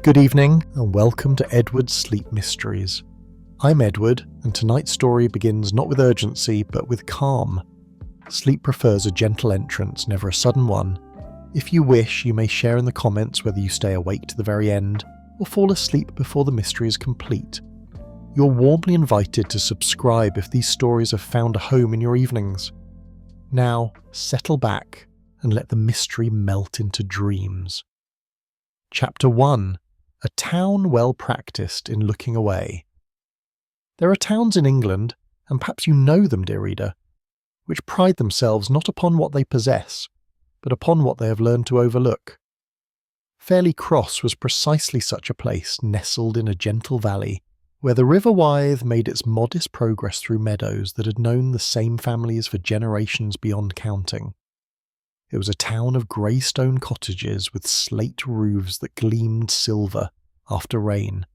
Good evening, and welcome to Edward's Sleep Mysteries. I'm Edward, and tonight's story begins not with urgency, but with calm. Sleep prefers a gentle entrance, never a sudden one. If you wish, you may share in the comments whether you stay awake to the very end, or fall asleep before the mystery is complete. You're warmly invited to subscribe if these stories have found a home in your evenings. Now, settle back, and let the mystery melt into dreams. Chapter 1. A town well practiced in looking away. There are towns in England, and perhaps you know them, dear reader, which pride themselves not upon what they possess, but upon what they have learned to overlook. Fairley Cross was precisely such a place, nestled in a gentle valley, where the River Wythe made its modest progress through meadows that had known the same families for generations beyond counting. It was a town of grey stone cottages with slate roofs that gleamed silver after rain,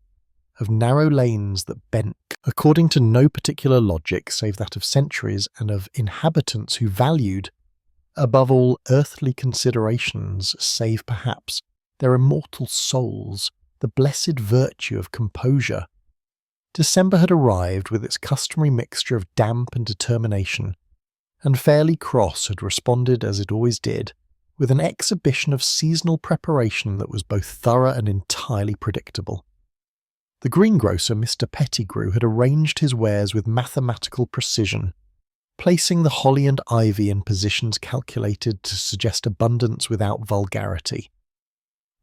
of narrow lanes that bent according to no particular logic save that of centuries, and of inhabitants who valued, above all earthly considerations save perhaps their immortal souls, the blessed virtue of composure. December had arrived with its customary mixture of damp and determination, and Fairley Cross had responded as it always did, with an exhibition of seasonal preparation that was both thorough and entirely predictable. The greengrocer, Mr. Pettigrew, had arranged his wares with mathematical precision, placing the holly and ivy in positions calculated to suggest abundance without vulgarity.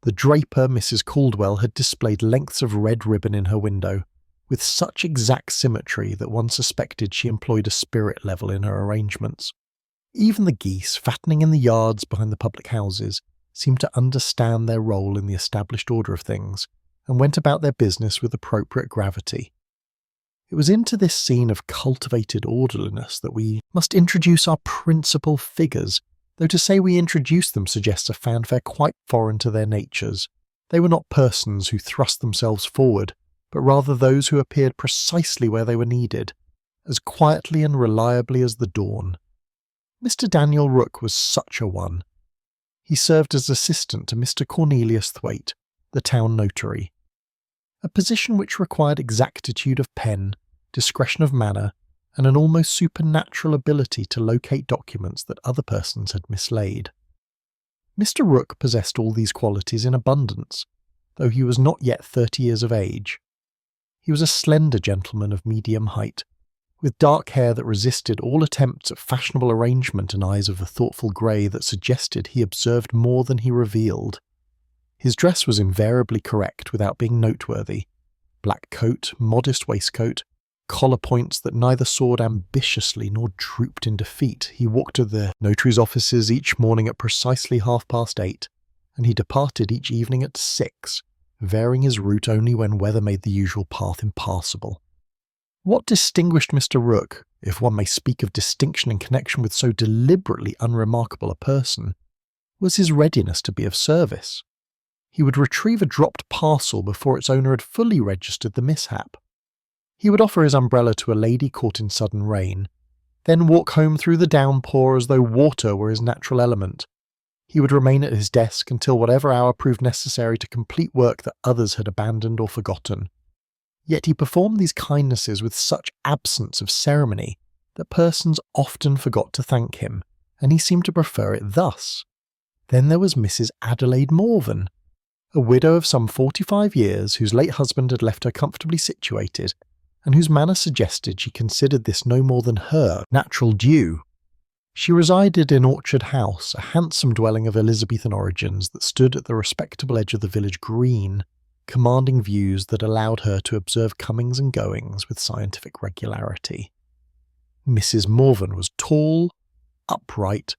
The draper, Mrs. Caldwell, had displayed lengths of red ribbon in her window, with such exact symmetry that one suspected she employed a spirit level in her arrangements. Even the geese, fattening in the yards behind the public houses, seemed to understand their role in the established order of things, and went about their business with appropriate gravity. It was into this scene of cultivated orderliness that we must introduce our principal figures, though to say we introduce them suggests a fanfare quite foreign to their natures. They were not persons who thrust themselves forward, but rather those who appeared precisely where they were needed, as quietly and reliably as the dawn. Mr. Daniel Rooke was such a one. He served as assistant to Mr. Cornelius Thwaite, the town notary, a position which required exactitude of pen, discretion of manner, and an almost supernatural ability to locate documents that other persons had mislaid. Mr. Rooke possessed all these qualities in abundance, though he was not yet 30 years of age. He was a slender gentleman of medium height, with dark hair that resisted all attempts at fashionable arrangement and eyes of a thoughtful grey that suggested he observed more than he revealed. His dress was invariably correct without being noteworthy. Black coat, modest waistcoat, collar points that neither soared ambitiously nor drooped in defeat. He walked to the notary's offices each morning at precisely 8:30, and he departed each evening at 6, varying his route only when weather made the usual path impassable. What distinguished Mr. Rooke, if one may speak of distinction in connection with so deliberately unremarkable a person, was his readiness to be of service. He would retrieve a dropped parcel before its owner had fully registered the mishap. He would offer his umbrella to a lady caught in sudden rain, then walk home through the downpour as though water were his natural element. He would remain at his desk until whatever hour proved necessary to complete work that others had abandoned or forgotten. Yet he performed these kindnesses with such absence of ceremony that persons often forgot to thank him, and he seemed to prefer it thus. Then there was Mrs. Adelaide Morven, a widow of some 45 years whose late husband had left her comfortably situated, and whose manner suggested she considered this no more than her natural due. She resided in Orchard House, a handsome dwelling of Elizabethan origins that stood at the respectable edge of the village green, commanding views that allowed her to observe comings and goings with scientific regularity. Mrs. Morven was tall, upright,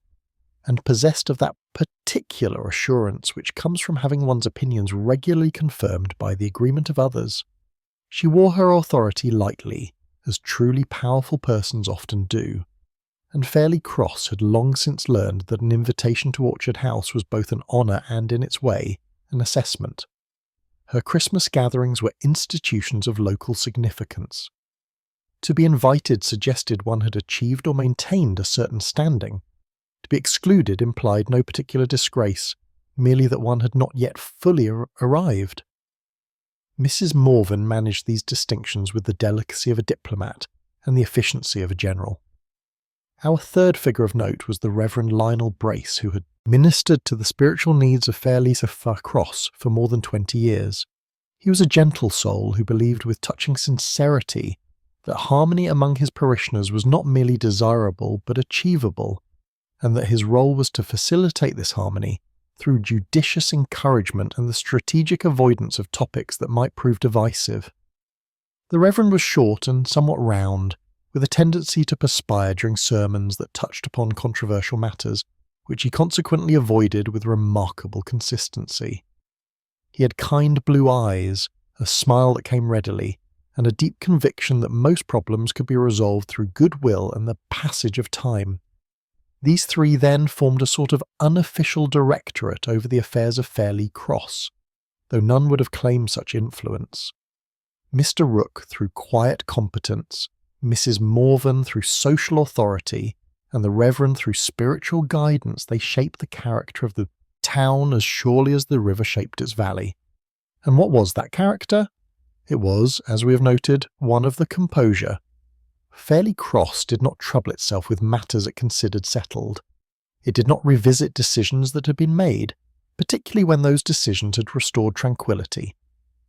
and possessed of that particular assurance which comes from having one's opinions regularly confirmed by the agreement of others. She wore her authority lightly, as truly powerful persons often do, and Fairley Cross had long since learned that an invitation to Orchard House was both an honour and, in its way, an assessment. Her Christmas gatherings were institutions of local significance. To be invited suggested one had achieved or maintained a certain standing. To be excluded implied no particular disgrace, merely that one had not yet fully arrived. Mrs. Morven managed these distinctions with the delicacy of a diplomat and the efficiency of a general. Our third figure of note was the Reverend Lionel Brace, who had ministered to the spiritual needs of Fair Lisa Cross for more than 20 years. He was a gentle soul who believed with touching sincerity that harmony among his parishioners was not merely desirable but achievable, and that his role was to facilitate this harmony through judicious encouragement and the strategic avoidance of topics that might prove divisive. The Reverend was short and somewhat round, with a tendency to perspire during sermons that touched upon controversial matters, which he consequently avoided with remarkable consistency. He had kind blue eyes, a smile that came readily, and a deep conviction that most problems could be resolved through goodwill and the passage of time. These three then formed a sort of unofficial directorate over the affairs of Fairley Cross, though none would have claimed such influence. Mr. Rooke through quiet competence, Mrs. Morven through social authority, and the Reverend through spiritual guidance, they shaped the character of the town as surely as the river shaped its valley. And what was that character? It was, as we have noted, one of the composure. Fairley Cross did not trouble itself with matters it considered settled. It did not revisit decisions that had been made, particularly when those decisions had restored tranquillity.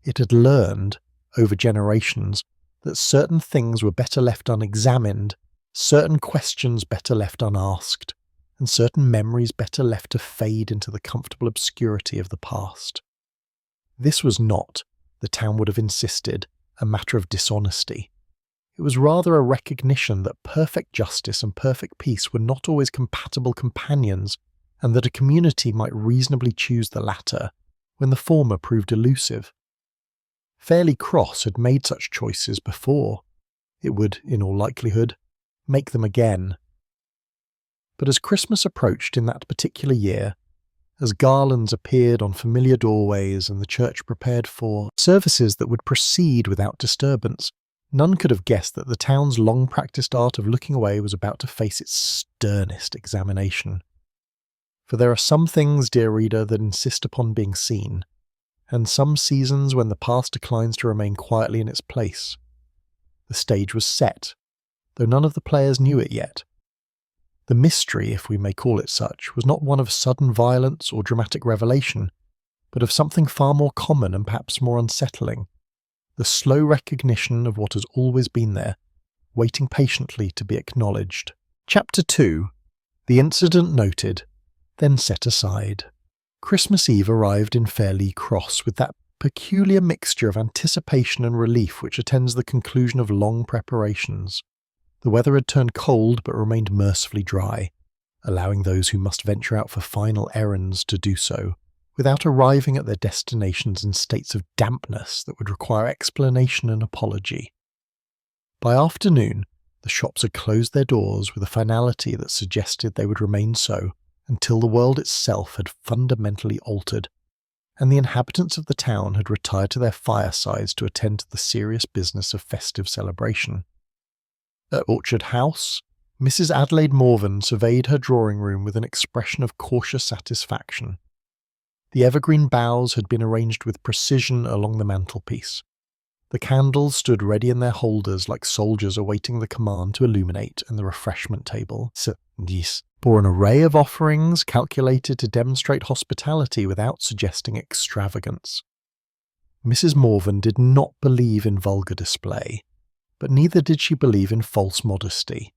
It had learned, over generations, that certain things were better left unexamined, certain questions better left unasked, and certain memories better left to fade into the comfortable obscurity of the past. This was not, the town would have insisted, a matter of dishonesty. It was rather a recognition that perfect justice and perfect peace were not always compatible companions, and that a community might reasonably choose the latter when the former proved elusive. Fairley Cross had made such choices before. It would, in all likelihood, make them again. But as Christmas approached in that particular year, as garlands appeared on familiar doorways and the church prepared for services that would proceed without disturbance, none could have guessed that the town's long-practiced art of looking away was about to face its sternest examination. For there are some things, dear reader, that insist upon being seen, and some seasons when the past declines to remain quietly in its place. The stage was set, though none of the players knew it yet. The mystery, if we may call it such, was not one of sudden violence or dramatic revelation, but of something far more common and perhaps more unsettling, the slow recognition of what has always been there, waiting patiently to be acknowledged. Chapter 2. The incident noted, then set aside. Christmas Eve arrived in Fairley Cross with that peculiar mixture of anticipation and relief which attends the conclusion of long preparations. The weather had turned cold but remained mercifully dry, allowing those who must venture out for final errands to do so, without arriving at their destinations in states of dampness that would require explanation and apology. By afternoon, the shops had closed their doors with a finality that suggested they would remain so until the world itself had fundamentally altered, and the inhabitants of the town had retired to their firesides to attend to the serious business of festive celebration. At Orchard House, Mrs. Adelaide Morven surveyed her drawing-room with an expression of cautious satisfaction. The evergreen boughs had been arranged with precision along the mantelpiece. The candles stood ready in their holders like soldiers awaiting the command to illuminate, and the refreshment table bore an array of offerings calculated to demonstrate hospitality without suggesting extravagance. Mrs. Morven did not believe in vulgar display, but neither did she believe in false modesty.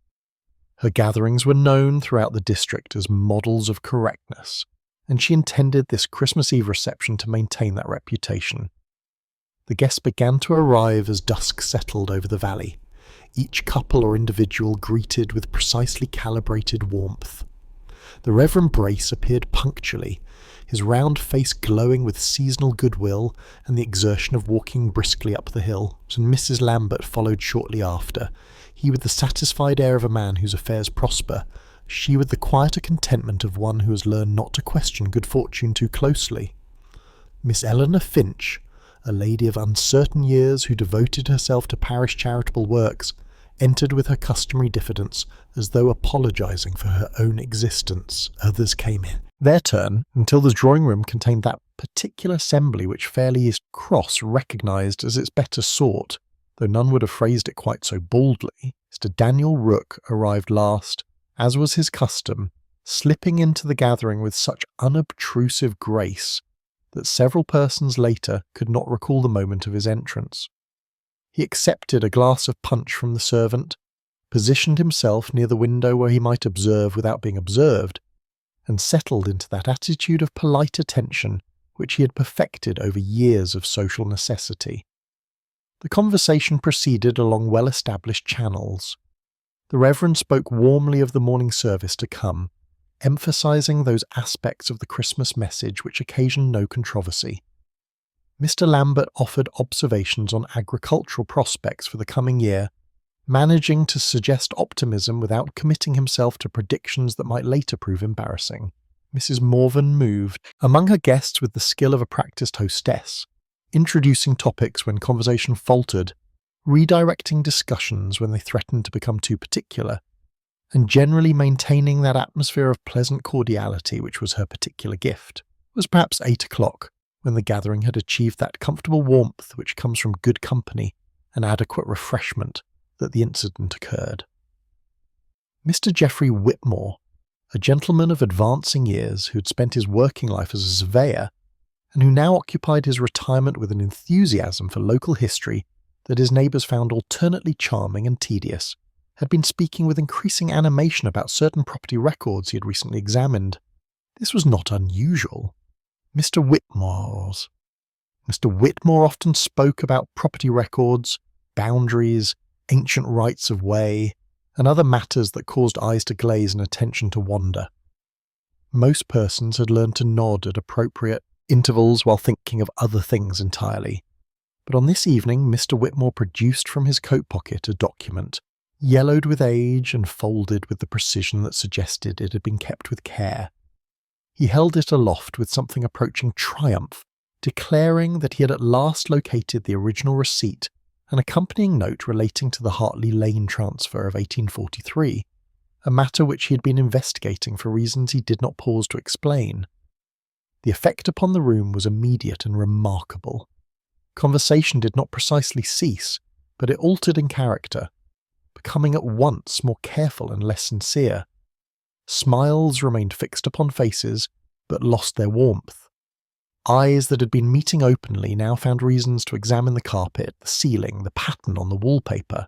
Her gatherings were known throughout the district as models of correctness, and she intended this Christmas Eve reception to maintain that reputation. The guests began to arrive as dusk settled over the valley, each couple or individual greeted with precisely calibrated warmth. The Reverend Brace appeared punctually, his round face glowing with seasonal goodwill and the exertion of walking briskly up the hill, and Mrs. Lambert followed shortly after, he with the satisfied air of a man whose affairs prosper, she with the quieter contentment of one who has learned not to question good fortune too closely. Miss Eleanor Finch, a lady of uncertain years who devoted herself to parish charitable works, entered with her customary diffidence, as though apologising for her own existence. Others came in their turn, until the drawing-room contained that particular assembly which Fairlie's Cross recognised as its better sort, though none would have phrased it quite so boldly, Mr. Daniel Rook arrived last, as was his custom, slipping into the gathering with such unobtrusive grace that several persons later could not recall the moment of his entrance. He accepted a glass of punch from the servant, positioned himself near the window where he might observe without being observed, and settled into that attitude of polite attention which he had perfected over years of social necessity. The conversation proceeded along well-established channels. The Reverend spoke warmly of the morning service to come, emphasising those aspects of the Christmas message which occasioned no controversy. Mr. Lambert offered observations on agricultural prospects for the coming year, managing to suggest optimism without committing himself to predictions that might later prove embarrassing. Mrs. Morven moved among her guests with the skill of a practised hostess, introducing topics when conversation faltered, redirecting discussions when they threatened to become too particular, and generally maintaining that atmosphere of pleasant cordiality which was her particular gift. It was perhaps 8 o'clock, when the gathering had achieved that comfortable warmth which comes from good company and adequate refreshment, that the incident occurred. Mr. Geoffrey Whitmore, a gentleman of advancing years who had spent his working life as a surveyor, and who now occupied his retirement with an enthusiasm for local history that his neighbours found alternately charming and tedious, had been speaking with increasing animation about certain property records he had recently examined. This was not unusual. Mr. Whitmore often spoke about property records, boundaries, ancient rights of way, and other matters that caused eyes to glaze and attention to wander. Most persons had learned to nod at appropriate intervals while thinking of other things entirely, but on this evening Mr. Whitmore produced from his coat pocket a document, yellowed with age and folded with the precision that suggested it had been kept with care. He held it aloft with something approaching triumph, declaring that he had at last located the original receipt, an accompanying note relating to the Hartley Lane transfer of 1843, a matter which he had been investigating for reasons he did not pause to explain. The effect upon the room was immediate and remarkable. Conversation did not precisely cease, but it altered in character, becoming at once more careful and less sincere. Smiles remained fixed upon faces, but lost their warmth. Eyes that had been meeting openly now found reasons to examine the carpet, the ceiling, the pattern on the wallpaper.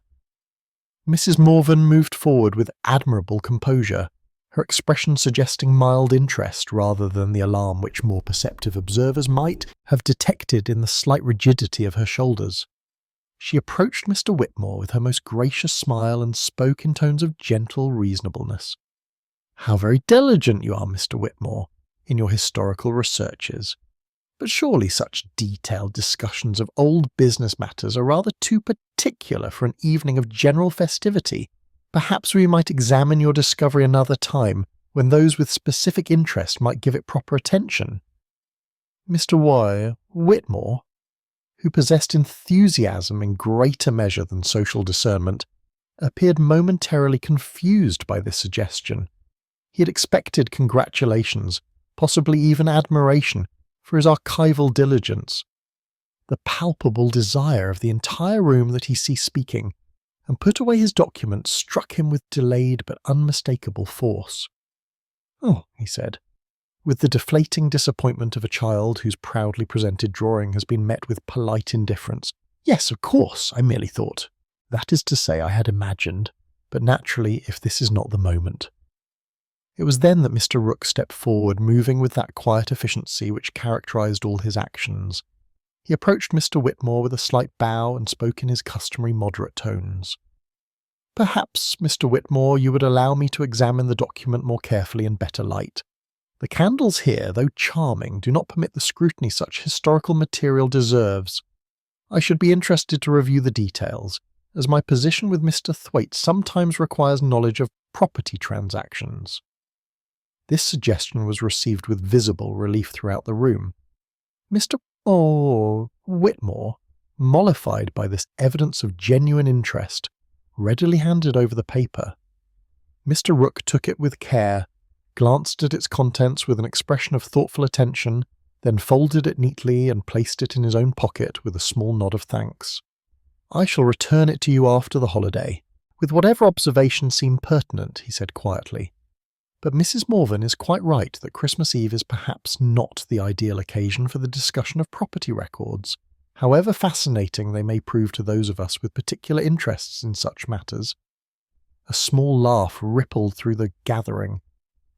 Mrs. Morven moved forward with admirable composure, her expression suggesting mild interest rather than the alarm which more perceptive observers might have detected in the slight rigidity of her shoulders. She approached Mr. Whitmore with her most gracious smile and spoke in tones of gentle reasonableness. "How very diligent you are, Mr. Whitmore, in your historical researches. But surely such detailed discussions of old business matters are rather too particular for an evening of general festivity. Perhaps we might examine your discovery another time, when those with specific interest might give it proper attention." Mr. Whitmore, who possessed enthusiasm in greater measure than social discernment, appeared momentarily confused by this suggestion. He had expected congratulations, possibly even admiration, for his archival diligence. The palpable desire of the entire room that he ceased speaking, and put away his document, struck him with delayed but unmistakable force. "Oh," he said, with the deflating disappointment of a child whose proudly presented drawing has been met with polite indifference. "Yes, of course, I merely thought. That is to say, I had imagined, but naturally, if this is not the moment." It was then that Mr. Rook stepped forward, moving with that quiet efficiency which characterised all his actions. He approached Mr. Whitmore with a slight bow and spoke in his customary moderate tones. "Perhaps, Mr. Whitmore, you would allow me to examine the document more carefully in better light. The candles here, though charming, do not permit the scrutiny such historical material deserves. I should be interested to review the details, as my position with Mr. Thwaite sometimes requires knowledge of property transactions." This suggestion was received with visible relief throughout the room. Mr. Whitmore, mollified by this evidence of genuine interest, readily handed over the paper. Mr. Rook took it with care, glanced at its contents with an expression of thoughtful attention, then folded it neatly and placed it in his own pocket with a small nod of thanks. "I shall return it to you after the holiday, with whatever observations seem pertinent," he said quietly. "But Mrs. Morven is quite right that Christmas Eve is perhaps not the ideal occasion for the discussion of property records, however fascinating they may prove to those of us with particular interests in such matters." A small laugh rippled through the gathering,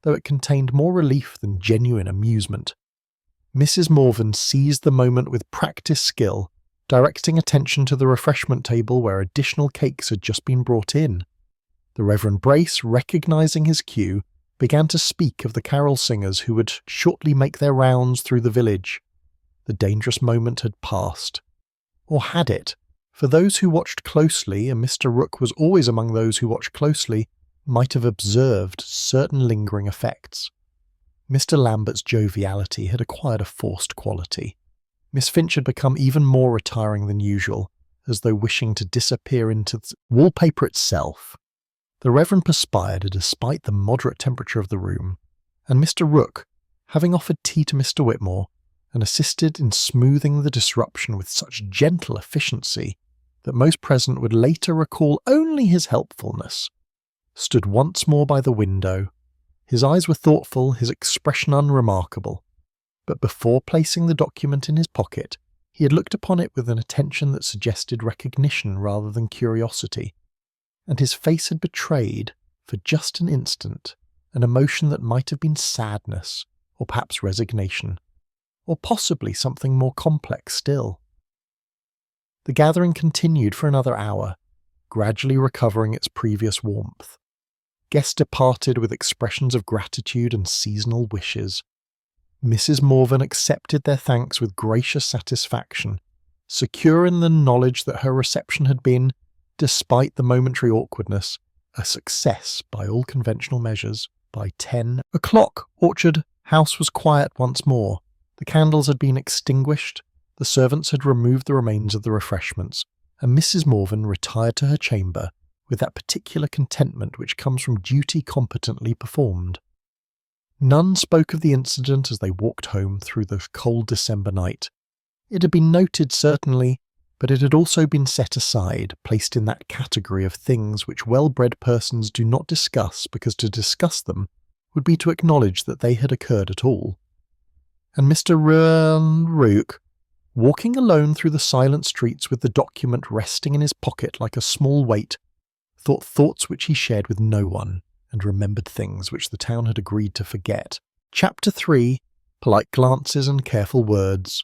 though it contained more relief than genuine amusement. Mrs. Morven seized the moment with practised skill, directing attention to the refreshment table where additional cakes had just been brought in. The Reverend Brace, recognising his cue, began to speak of the carol singers who would shortly make their rounds through the village. The dangerous moment had passed. Or had it? For those who watched closely, and Mr. Rook was always among those who watched closely, might have observed certain lingering effects. Mr. Lambert's joviality had acquired a forced quality. Miss Finch had become even more retiring than usual, as though wishing to disappear into the wallpaper itself. The Reverend perspired despite the moderate temperature of the room, and Mr. Rook, having offered tea to Mr. Whitmore, and assisted in smoothing the disruption with such gentle efficiency that most present would later recall only his helpfulness, stood once more by the window. His eyes were thoughtful, his expression unremarkable, but before placing the document in his pocket, he had looked upon it with an attention that suggested recognition rather than curiosity, and his face had betrayed, for just an instant, an emotion that might have been sadness, or perhaps resignation, or possibly something more complex still. The gathering continued for another hour, gradually recovering its previous warmth. Guests departed with expressions of gratitude and seasonal wishes. Mrs. Morven accepted their thanks with gracious satisfaction, secure in the knowledge that her reception had been, despite the momentary awkwardness, a success by all conventional measures. By 10 o'clock, Orchard House was quiet once more. The candles had been extinguished, the servants had removed the remains of the refreshments, and Mrs. Morven retired to her chamber with that particular contentment which comes from duty competently performed. None spoke of the incident as they walked home through the cold December night. It had been noted, certainly, but it had also been set aside, placed in that category of things which well-bred persons do not discuss because to discuss them would be to acknowledge that they had occurred at all. And Mr. Rook, walking alone through the silent streets with the document resting in his pocket like a small weight, thought thoughts which he shared with no one, and remembered things which the town had agreed to forget. Chapter 3. Polite Glances and Careful Words.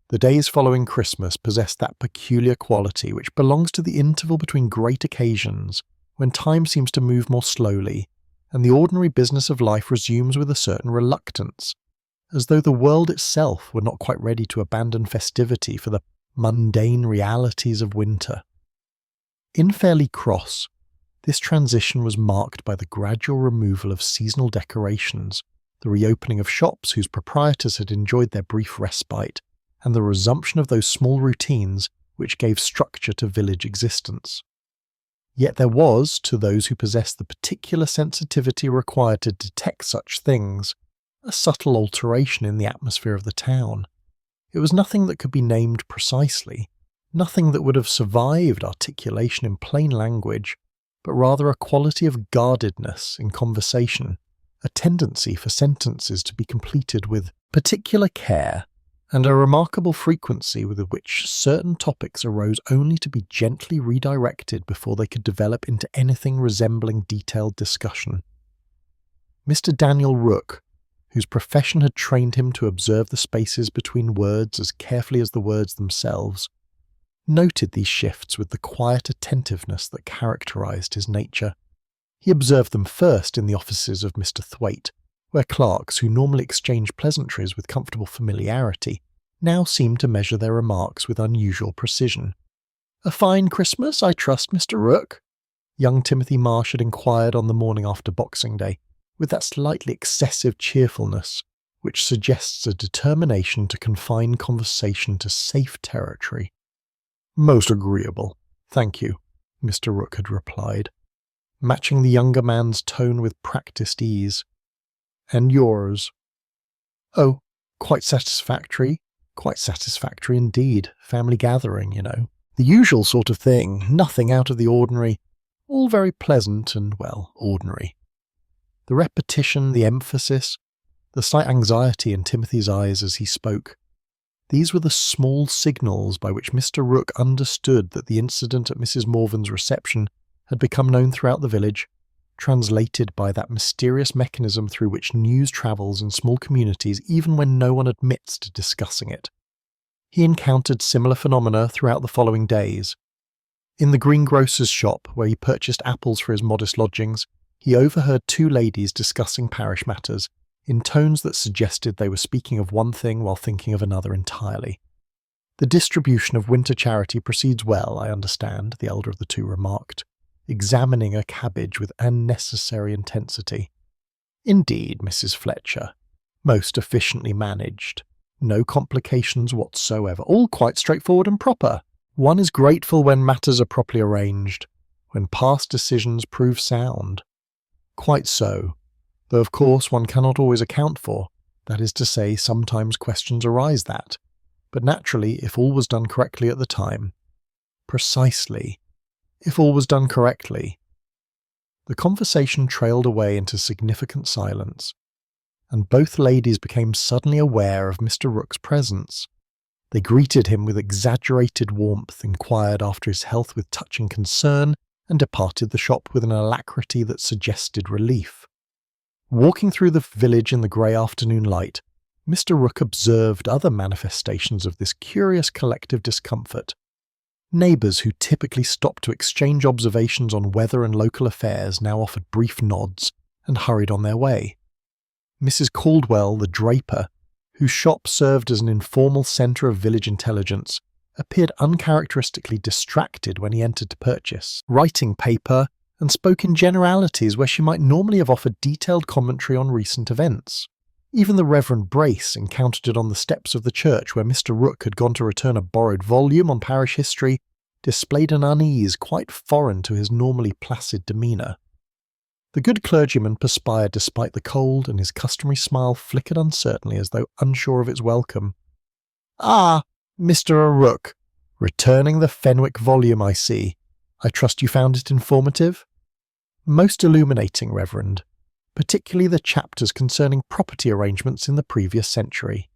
The days following Christmas possessed that peculiar quality which belongs to the interval between great occasions, when time seems to move more slowly, and the ordinary business of life resumes with a certain reluctance, as though the world itself were not quite ready to abandon festivity for the mundane realities of winter. In Fairley Cross, this transition was marked by the gradual removal of seasonal decorations, the reopening of shops whose proprietors had enjoyed their brief respite, and the resumption of those small routines which gave structure to village existence. Yet there was, to those who possessed the particular sensitivity required to detect such things, a subtle alteration in the atmosphere of the town. It was nothing that could be named precisely, nothing that would have survived articulation in plain language, but rather a quality of guardedness in conversation, a tendency for sentences to be completed with particular care, and a remarkable frequency with which certain topics arose only to be gently redirected before they could develop into anything resembling detailed discussion. Mr. Daniel Rook, whose profession had trained him to observe the spaces between words as carefully as the words themselves, noted these shifts with the quiet attentiveness that characterized his nature. He observed them first in the offices of Mr. Thwaite, where clerks who normally exchanged pleasantries with comfortable familiarity now seemed to measure their remarks with unusual precision. "A fine Christmas, I trust, Mr. Rook?" young Timothy Marsh had inquired on the morning after Boxing Day, with that slightly excessive cheerfulness which suggests a determination to confine conversation to safe territory. "Most agreeable, thank you," Mr. Rook had replied, matching the younger man's tone with practised ease. "And yours?" "Oh, Quite satisfactory indeed. Family gathering, The usual sort of thing, nothing out of the ordinary, all very pleasant and, well, ordinary. The repetition, the emphasis, the slight anxiety in Timothy's eyes as he spoke, these were the small signals by which Mr. Rook understood that the incident at Mrs. Morven's reception had become known throughout the village, translated by that mysterious mechanism through which news travels in small communities even when no one admits to discussing it. He encountered similar phenomena throughout the following days. In the greengrocer's shop, where he purchased apples for his modest lodgings, he overheard two ladies discussing parish matters, in tones that suggested they were speaking of one thing while thinking of another entirely. "The distribution of winter charity proceeds well, I understand," the elder of the two remarked, examining a cabbage with unnecessary intensity. "Indeed, Mrs. Fletcher. Most efficiently managed. No complications whatsoever. All quite straightforward and proper. One is grateful when matters are properly arranged, when past decisions prove sound." "Quite so. Though of course one cannot always account for, that is to say, sometimes questions arise that. But naturally, if all was done correctly at the time." "Precisely. If all was done correctly." The conversation trailed away into significant silence, and both ladies became suddenly aware of Mr. Rook's presence. They greeted him with exaggerated warmth, inquired after his health with touching concern, and departed the shop with an alacrity that suggested relief. Walking through the village in the grey afternoon light, Mr. Rook observed other manifestations of this curious collective discomfort. Neighbours who typically stopped to exchange observations on weather and local affairs now offered brief nods and hurried on their way. Mrs. Caldwell, the draper, whose shop served as an informal centre of village intelligence, appeared uncharacteristically distracted when he entered to purchase writing paper and spoke in generalities where she might normally have offered detailed commentary on recent events. Even the Reverend Brace encountered it on the steps of the church where Mr. Rook had gone to return a borrowed volume on parish history, displayed an unease quite foreign to his normally placid demeanour. The good clergyman perspired despite the cold, and his customary smile flickered uncertainly as though unsure of its welcome. "Ah, Mr. Rook, returning the Fenwick volume, I see. I trust you found it informative?" "Most illuminating, Reverend, particularly the chapters concerning property arrangements in the previous century."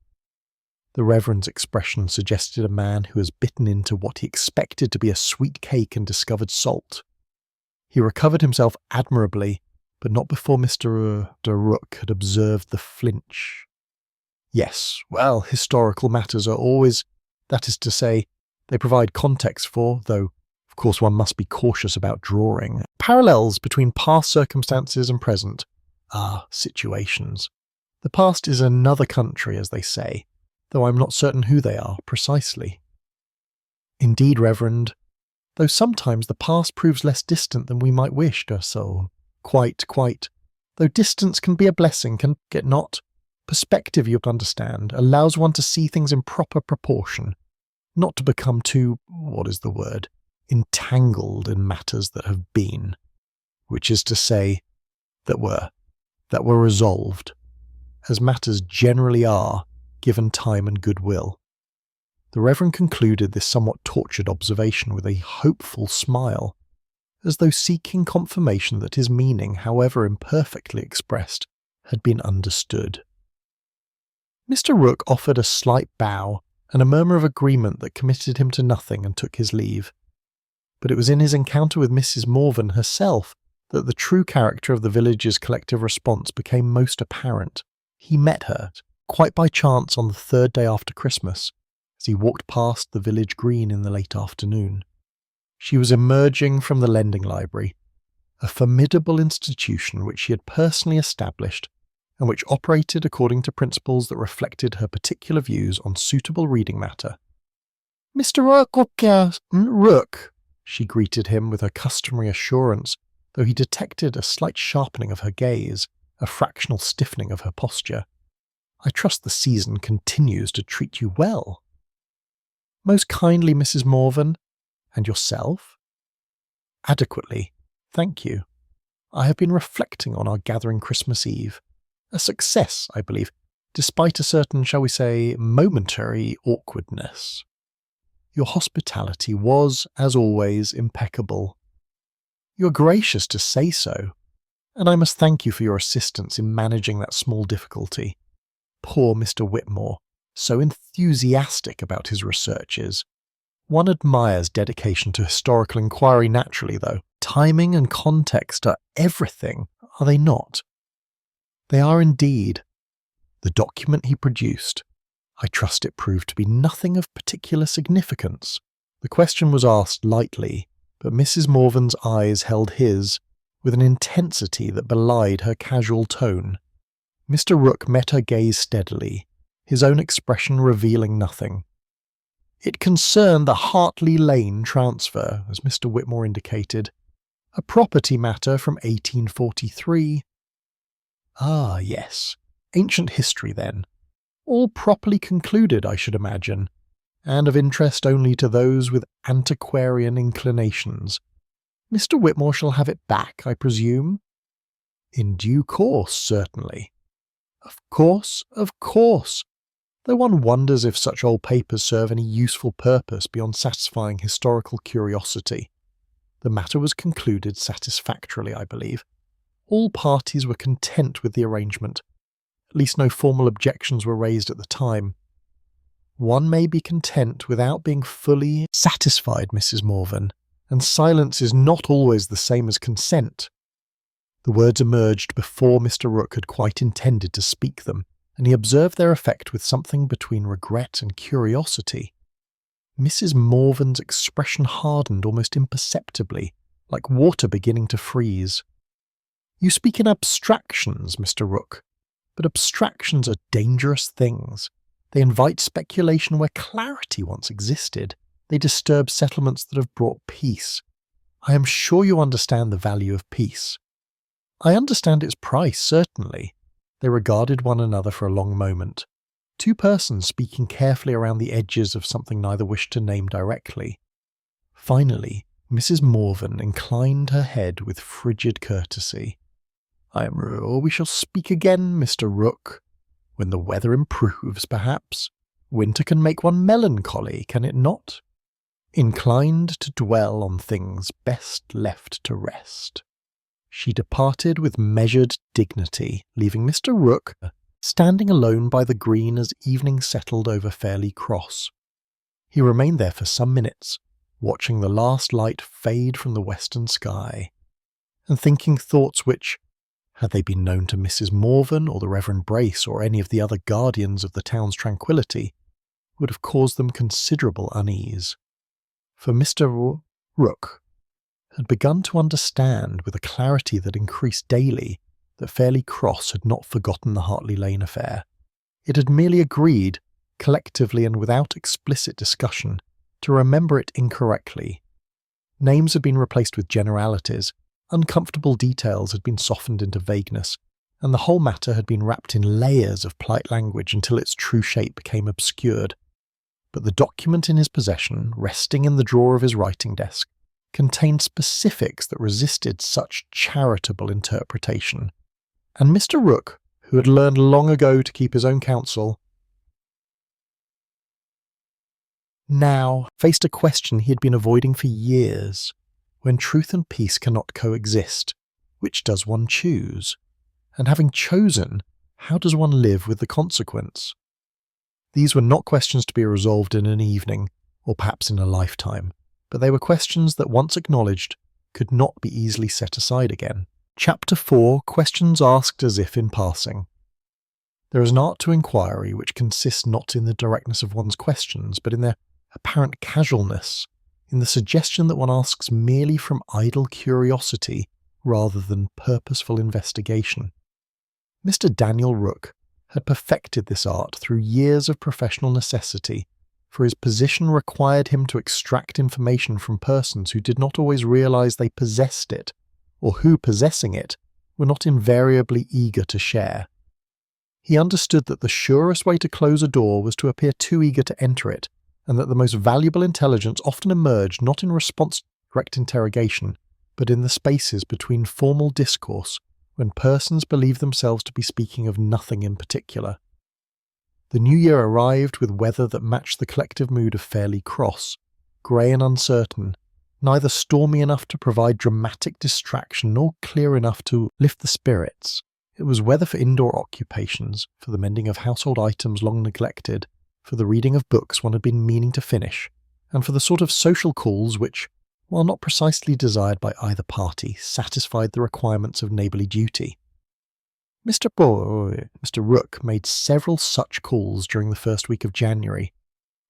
The Reverend's expression suggested a man who has bitten into what he expected to be a sweet cake and discovered salt. He recovered himself admirably, but not before Mr. Rook had observed the flinch. "Yes, well, historical matters are always, that is to say, they provide context for, though of course one must be cautious about drawing, parallels between past circumstances and present, situations. The past is another country, as they say, though I'm not certain who they are precisely." "Indeed, Reverend, though sometimes the past proves less distant than we might wish, so quite. Though distance can be a blessing, can it not? Perspective, you'll understand, allows one to see things in proper proportion, not to become too, entangled in matters that have been, which is to say, that were resolved, as matters generally are, given time and goodwill." The Reverend concluded this somewhat tortured observation with a hopeful smile, as though seeking confirmation that his meaning, however imperfectly expressed, had been understood. Mr. Rook offered a slight bow and a murmur of agreement that committed him to nothing, and took his leave. But it was in his encounter with Mrs. Morven herself that the true character of the village's collective response became most apparent. He met her, quite by chance on the third day after Christmas, as he walked past the village green in the late afternoon. She was emerging from the lending library, a formidable institution which she had personally established and which operated according to principles that reflected her particular views on suitable reading matter. "Mr. Rook," she greeted him with her customary assurance, though he detected a slight sharpening of her gaze, a fractional stiffening of her posture. "I trust the season continues to treat you well." "Most kindly, Mrs. Morven. And yourself?" "Adequately, thank you. I have been reflecting on our gathering Christmas Eve. A success, I believe. despite a certain, shall we say, momentary awkwardness. Your hospitality was, as always, impeccable. You are gracious to say so, and I must thank you for your assistance in managing that small difficulty. Poor Mr. Whitmore, so enthusiastic about his researches. One admires dedication to historical inquiry naturally, though. Timing and context are everything, are they not? They are indeed. The document he produced, I trust it proved to be nothing of particular significance. The question was asked lightly, but Mrs. Morven's eyes held his with an intensity that belied her casual tone. Mr. Rook met her gaze steadily, his own expression revealing nothing. It concerned the Hartley Lane transfer, as Mr. Whitmore indicated, a property matter from 1843. Ah, yes. Ancient history, then. All properly concluded, I should imagine, and of interest only to those with antiquarian inclinations. Mr. Whitmore shall have it back, I presume? In due course, certainly. Of course, of course. Though one wonders if such old papers serve any useful purpose beyond satisfying historical curiosity. The matter was concluded satisfactorily, I believe. All parties were content with the arrangement. At least no formal objections were raised at the time. One may be content without being fully satisfied, Mrs. Morven, and silence is not always the same as consent. The words emerged before Mr. Rook had quite intended to speak them, and he observed their effect with something between regret and curiosity. Mrs. Morven's expression hardened almost imperceptibly, like water beginning to freeze. You speak in abstractions, Mr. Rook, but abstractions are dangerous things. They invite speculation where clarity once existed. They disturb settlements that have brought peace. I am sure you understand the value of peace. I understand its price, certainly. They regarded one another for a long moment. Two persons speaking carefully around the edges of something neither wished to name directly. Finally, Mrs. Morven inclined her head with frigid courtesy. I am sure we shall speak again, Mr. Rook. When the weather improves, perhaps. Winter can make one melancholy, can it not? Inclined to dwell on things best left to rest. She departed with measured dignity, leaving Mr. Rook standing alone by the green as evening settled over Fairley Cross. He remained there for some minutes, watching the last light fade from the western sky, and thinking thoughts which, had they been known to Mrs. Morven or the Reverend Brace or any of the other guardians of the town's tranquillity, would have caused them considerable unease. For Mr. Rook had begun to understand with a clarity that increased daily that Fairley Cross had not forgotten the Hartley Lane affair. It had merely agreed, collectively and without explicit discussion, to remember it incorrectly. Names had been replaced with generalities, uncomfortable details had been softened into vagueness, and the whole matter had been wrapped in layers of polite language until its true shape became obscured. But the document in his possession, resting in the drawer of his writing desk, contained specifics that resisted such charitable interpretation. And Mr. Rook, who had learned long ago to keep his own counsel, now faced a question he had been avoiding for years. When truth and peace cannot coexist, which does one choose? And having chosen, how does one live with the consequence? These were not questions to be resolved in an evening, or perhaps in a lifetime, but they were questions that, once acknowledged, could not be easily set aside again. Chapter 4. Questions asked as if in passing. There is an art to inquiry which consists not in the directness of one's questions, but in their apparent casualness, in the suggestion that one asks merely from idle curiosity rather than purposeful investigation. Mr. Daniel Rook had perfected this art through years of professional necessity, for his position required him to extract information from persons who did not always realize they possessed it, or who, possessing it, were not invariably eager to share. He understood that the surest way to close a door was to appear too eager to enter it, and that the most valuable intelligence often emerged not in response to direct interrogation, but in the spaces between formal discourse, when persons believed themselves to be speaking of nothing in particular. The new year arrived with weather that matched the collective mood of Fairly Cross, grey and uncertain, neither stormy enough to provide dramatic distraction nor clear enough to lift the spirits. It was weather for indoor occupations, for the mending of household items long neglected, for the reading of books one had been meaning to finish, and for the sort of social calls which, while not precisely desired by either party, satisfied the requirements of neighbourly duty. Mr. Rook made several such calls during the first week of January,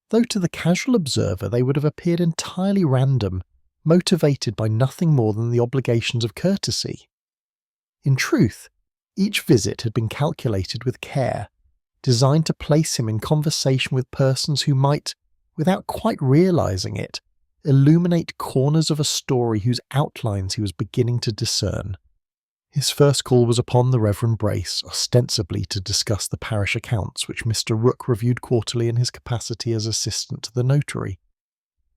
though to the casual observer they would have appeared entirely random, motivated by nothing more than the obligations of courtesy. In truth, each visit had been calculated with care, designed to place him in conversation with persons who might, without quite realising it, illuminate corners of a story whose outlines he was beginning to discern. His first call was upon the Reverend Brace, ostensibly to discuss the parish accounts which Mr. Rook reviewed quarterly in his capacity as assistant to the notary.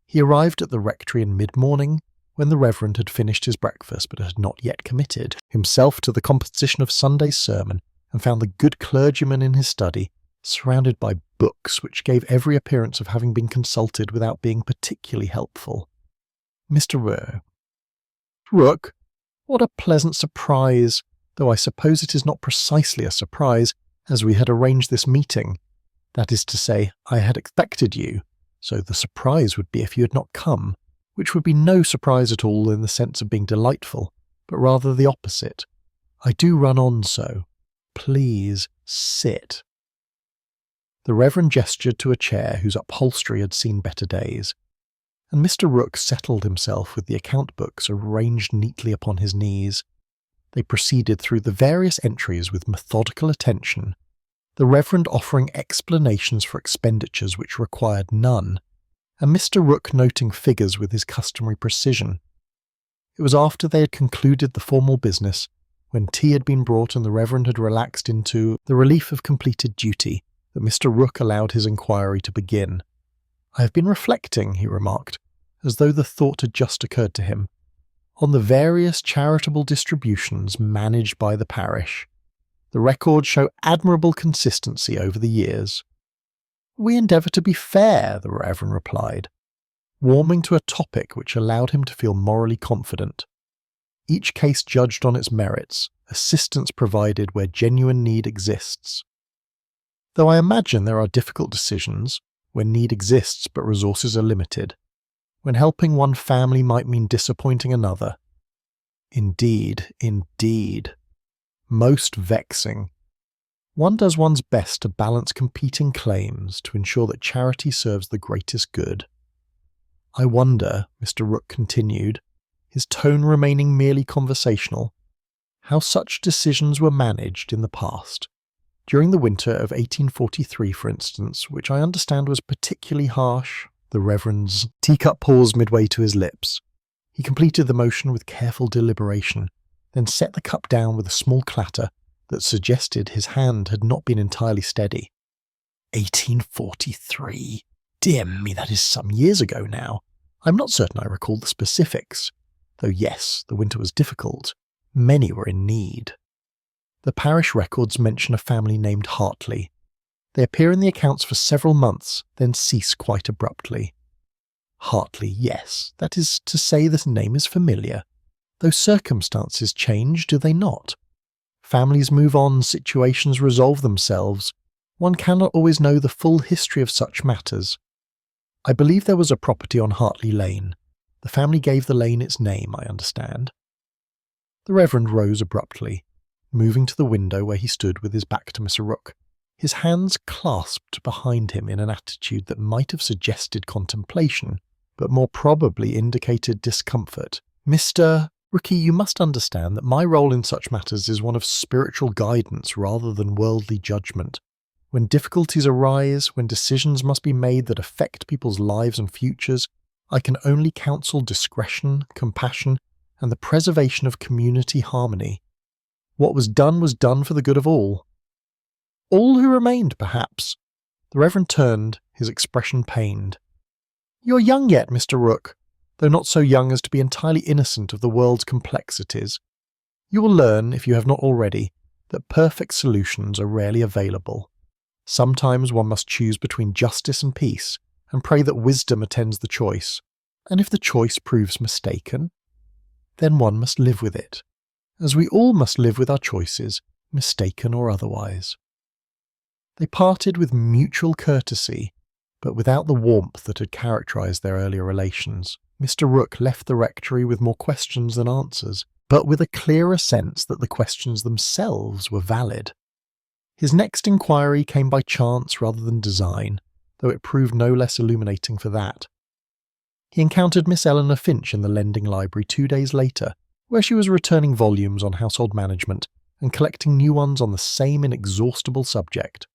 He arrived at the rectory in mid-morning, when the Reverend had finished his breakfast but had not yet committed himself to the composition of Sunday's sermon, and found the good clergyman in his study, surrounded by books which gave every appearance of having been consulted without being particularly helpful. Mr. Rook, what a pleasant surprise, though I suppose it is not precisely a surprise, as we had arranged this meeting. That is to say, I had expected you, so the surprise would be if you had not come, which would be no surprise at all in the sense of being delightful, but rather the opposite. I do run on so. Please sit. The Reverend gestured to a chair whose upholstery had seen better days, and Mr. Rook settled himself with the account books arranged neatly upon his knees. They proceeded through the various entries with methodical attention, the Reverend offering explanations for expenditures which required none, and Mr. Rook noting figures with his customary precision. It was after they had concluded the formal business, when tea had been brought and the Reverend had relaxed into the relief of completed duty, that Mr. Rook allowed his inquiry to begin. "I have been reflecting," he remarked, as though the thought had just occurred to him, "on the various charitable distributions managed by the parish. The records show admirable consistency over the years." "We endeavour to be fair," the Reverend replied, warming to a topic which allowed him to feel morally confident. "Each case judged on its merits, assistance provided where genuine need exists. Though I imagine there are difficult decisions, when need exists but resources are limited, when helping one family might mean disappointing another. Indeed, indeed. Most vexing. One does one's best to balance competing claims to ensure that charity serves the greatest good. I wonder," Mr. Rook continued, his tone remaining merely conversational, "how such decisions were managed in the past. During the winter of 1843, for instance, which I understand was particularly harsh." The Reverend's teacup paused midway to his lips. He completed the motion with careful deliberation, then set the cup down with a small clatter that suggested his hand had not been entirely steady. 1843. Dear me, that is some years ago now. I'm not certain I recall the specifics, though yes, the winter was difficult. Many were in need. The parish records mention a family named Hartley. They appear in the accounts for several months, then cease quite abruptly. Hartley, yes, that is to say this name is familiar. Though circumstances change, do they not? Families move on, situations resolve themselves. One cannot always know the full history of such matters. I believe there was a property on Hartley Lane. The family gave the lane its name, I understand. The Reverend rose abruptly, moving to the window where he stood with his back to Mr. Rook, his hands clasped behind him in an attitude that might have suggested contemplation, but more probably indicated discomfort. "Mr. Rookie, you must understand that my role in such matters is one of spiritual guidance rather than worldly judgment. When difficulties arise, when decisions must be made that affect people's lives and futures, I can only counsel discretion, compassion, and the preservation of community harmony. What was done for the good of all. All who remained, perhaps." The Reverend turned, his expression pained. "You're young yet, Mr. Rook, though not so young as to be entirely innocent of the world's complexities. You will learn, if you have not already, that perfect solutions are rarely available. Sometimes one must choose between justice and peace, and pray that wisdom attends the choice, and if the choice proves mistaken, then one must live with it, as we all must live with our choices, mistaken or otherwise. They parted with mutual courtesy, but without the warmth that had characterised their earlier relations. Mr. Rook left the rectory with more questions than answers, but with a clearer sense that the questions themselves were valid. His next inquiry came by chance rather than design, though it proved no less illuminating for that. He encountered Miss Eleanor Finch in the lending library 2 days later, where she was returning volumes on household management and collecting new ones on the same inexhaustible subject.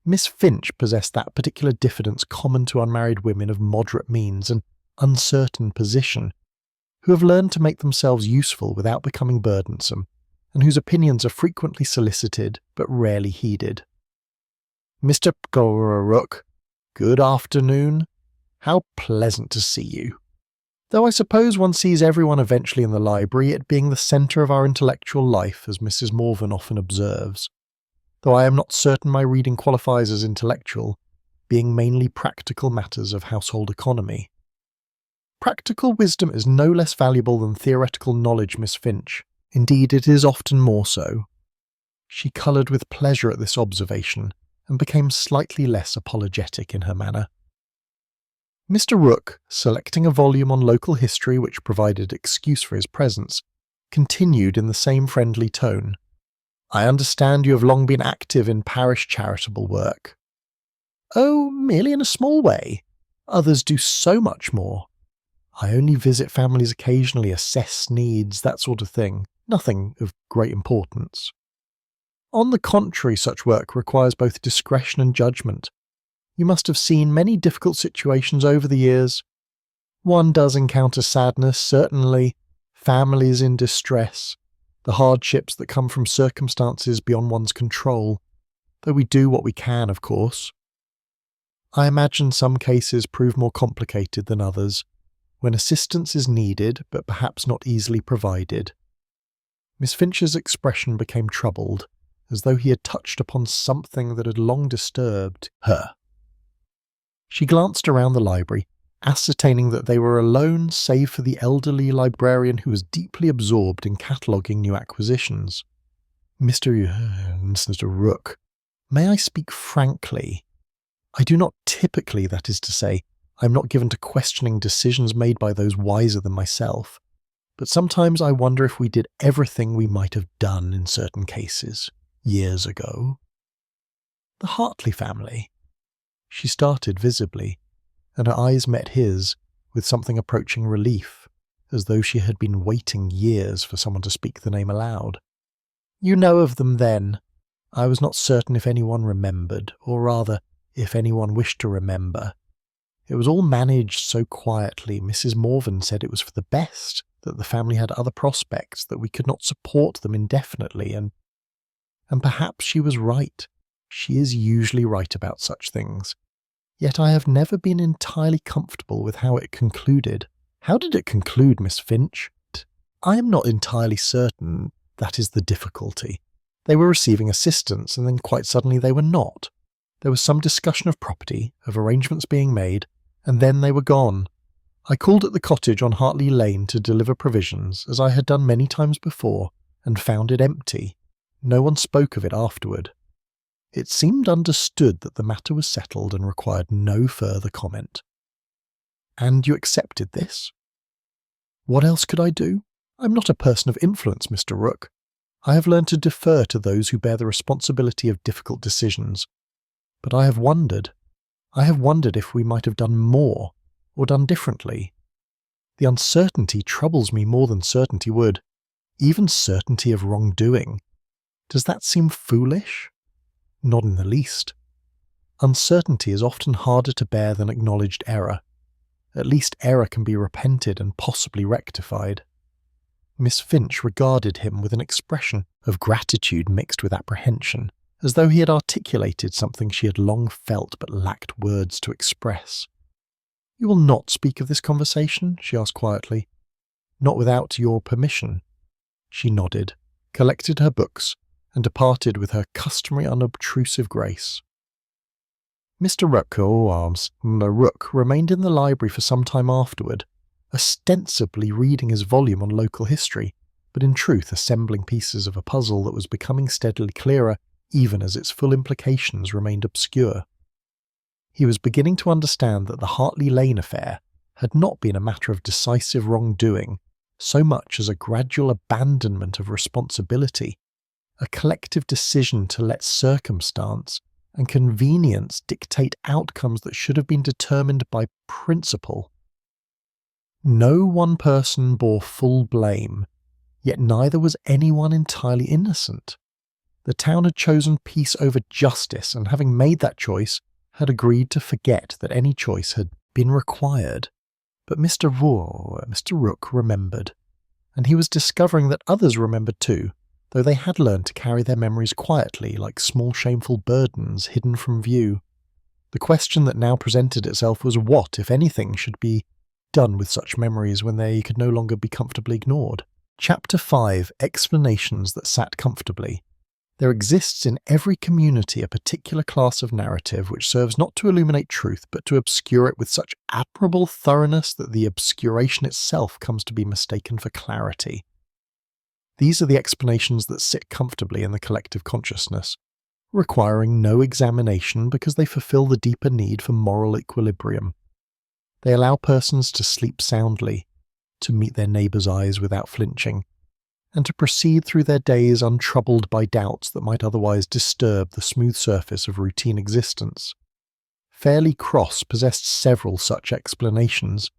Miss Finch possessed that particular diffidence common to unmarried women of moderate means and uncertain position, who have learned to make themselves useful without becoming burdensome, and whose opinions are frequently solicited but rarely heeded. "Mr. Rook, good afternoon. How pleasant to see you. Though I suppose one sees everyone eventually in the library, it being the centre of our intellectual life, as Mrs. Morven often observes. Though I am not certain my reading qualifies as intellectual, being mainly practical matters of household economy. Practical wisdom is no less valuable than theoretical knowledge, Miss Finch. Indeed, it is often more so." She coloured with pleasure at this observation, and became slightly less apologetic in her manner. Mr. Rook, selecting a volume on local history which provided excuse for his presence, continued in the same friendly tone. "I understand you have long been active in parish charitable work." "Oh, merely in a small way. Others do so much more. I only visit families occasionally, assess needs, that sort of thing. Nothing of great importance." "On the contrary, such work requires both discretion and judgment. You must have seen many difficult situations over the years. One does encounter sadness, certainly, families in distress, the hardships that come from circumstances beyond one's control, though we do what we can, of course. I imagine some cases prove more complicated than others, when assistance is needed but perhaps not easily provided." Miss Finch's expression became troubled, as though he had touched upon something that had long disturbed her. She glanced around the library, ascertaining that they were alone save for the elderly librarian who was deeply absorbed in cataloguing new acquisitions. Mr. Rook, may I speak frankly? I do not typically, that is to say, I am not given to questioning decisions made by those wiser than myself, but sometimes I wonder if we did everything we might have done in certain cases, years ago. The Hartley family. She started visibly, and her eyes met his with something approaching relief, as though she had been waiting years for someone to speak the name aloud. "You know of them, then?" I was not certain if anyone remembered, or rather, if anyone wished to remember. It was all managed so quietly. Mrs. Morven said it was for the best, that the family had other prospects, that we could not support them indefinitely, and perhaps she was right. She is usually right about such things. Yet I have never been entirely comfortable with how it concluded. How did it conclude, Miss Finch? I am not entirely certain. That is the difficulty. They were receiving assistance, and then quite suddenly they were not. There was some discussion of property, of arrangements being made, and then they were gone. I called at the cottage on Hartley Lane to deliver provisions, as I had done many times before, and found it empty. No one spoke of it afterward. It seemed understood that the matter was settled and required no further comment. "And you accepted this?" "What else could I do? I am not a person of influence, Mr. Rook. I have learned to defer to those who bear the responsibility of difficult decisions. But I have wondered if we might have done more, or done differently. The uncertainty troubles me more than certainty would, even certainty of wrongdoing. Does that seem foolish? Not in the least. Uncertainty is often harder to bear than acknowledged error. At least error can be repented and possibly rectified." Miss Finch regarded him with an expression of gratitude mixed with apprehension, as though he had articulated something she had long felt but lacked words to express. "You will not speak of this conversation?" she asked quietly. "Not without your permission." She nodded, collected her books, and departed with her customary unobtrusive grace. Mr. Rook remained in the library for some time afterward, ostensibly reading his volume on local history, but in truth assembling pieces of a puzzle that was becoming steadily clearer even as its full implications remained obscure. He was beginning to understand that the Hartley Lane affair had not been a matter of decisive wrongdoing so much as a gradual abandonment of responsibility, a collective decision to let circumstance and convenience dictate outcomes that should have been determined by principle. No one person bore full blame, yet neither was anyone entirely innocent. The town had chosen peace over justice, and having made that choice, had agreed to forget that any choice had been required. But Mr. Rook remembered, and he was discovering that others remembered too, though they had learned to carry their memories quietly like small shameful burdens hidden from view. The question that now presented itself was what, if anything, should be done with such memories when they could no longer be comfortably ignored. Chapter 5. Explanations that sat comfortably. There exists in every community a particular class of narrative which serves not to illuminate truth but to obscure it with such admirable thoroughness that the obscuration itself comes to be mistaken for clarity. These are the explanations that sit comfortably in the collective consciousness, requiring no examination because they fulfill the deeper need for moral equilibrium. They allow persons to sleep soundly, to meet their neighbours' eyes without flinching, and to proceed through their days untroubled by doubts that might otherwise disturb the smooth surface of routine existence. Fairly Cross possessed several such explanations,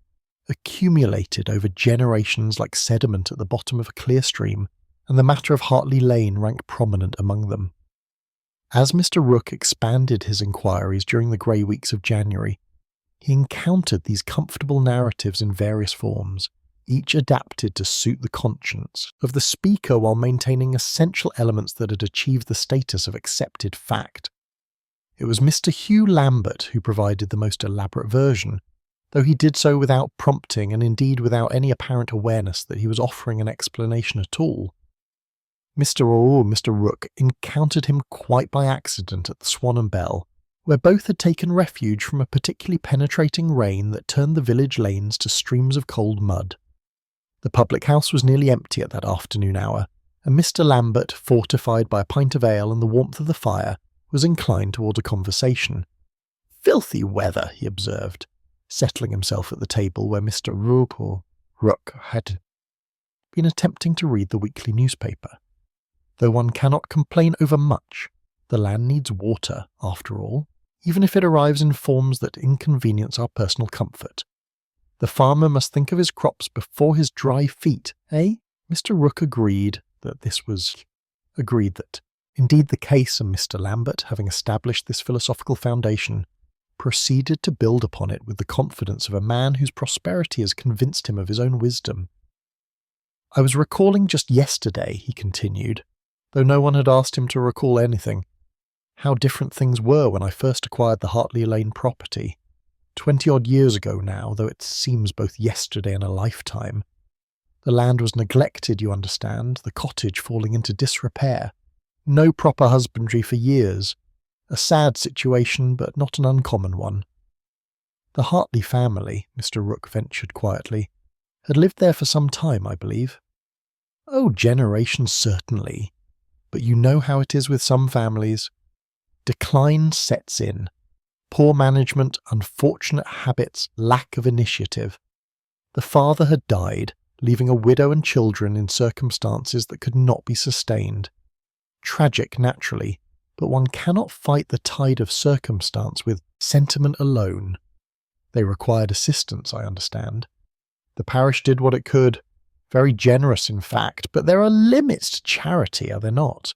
accumulated over generations like sediment at the bottom of a clear stream, and the matter of Hartley Lane ranked prominent among them. As Mr. Rook expanded his inquiries during the grey weeks of January, he encountered these comfortable narratives in various forms, each adapted to suit the conscience of the speaker while maintaining essential elements that had achieved the status of accepted fact. It was Mr. Hugh Lambert who provided the most elaborate version, though he did so without prompting and indeed without any apparent awareness that he was offering an explanation at all. Mr. Rook encountered him quite by accident at the Swan and Bell, where both had taken refuge from a particularly penetrating rain that turned the village lanes to streams of cold mud. The public house was nearly empty at that afternoon hour, and Mr. Lambert, fortified by a pint of ale and the warmth of the fire, was inclined toward a conversation. "Filthy weather," he observed, settling himself at the table where Mr. Rook had been attempting to read the weekly newspaper. "Though one cannot complain over much, the land needs water, after all, even if it arrives in forms that inconvenience our personal comfort. The farmer must think of his crops before his dry feet, eh?" Mr. Rook agreed that indeed the case, and Mr. Lambert, having established this philosophical foundation, proceeded to build upon it with the confidence of a man whose prosperity has convinced him of his own wisdom. "I was recalling just yesterday," he continued, though no one had asked him to recall anything, "how different things were when I first acquired the Hartley Lane property. 20-odd years ago now, though it seems both yesterday and a lifetime. The land was neglected, you understand, the cottage falling into disrepair. No proper husbandry for years. A sad situation, but not an uncommon one. The Hartley family," Mr. Rook ventured quietly, "had lived there for some time, I believe." "Oh, generations, certainly. But you know how it is with some families. Decline sets in. Poor management, unfortunate habits, lack of initiative. The father had died, leaving a widow and children in circumstances that could not be sustained. Tragic, naturally, but one cannot fight the tide of circumstance with sentiment alone. They required assistance, I understand. The parish did what it could, very generous in fact, but there are limits to charity, are there not?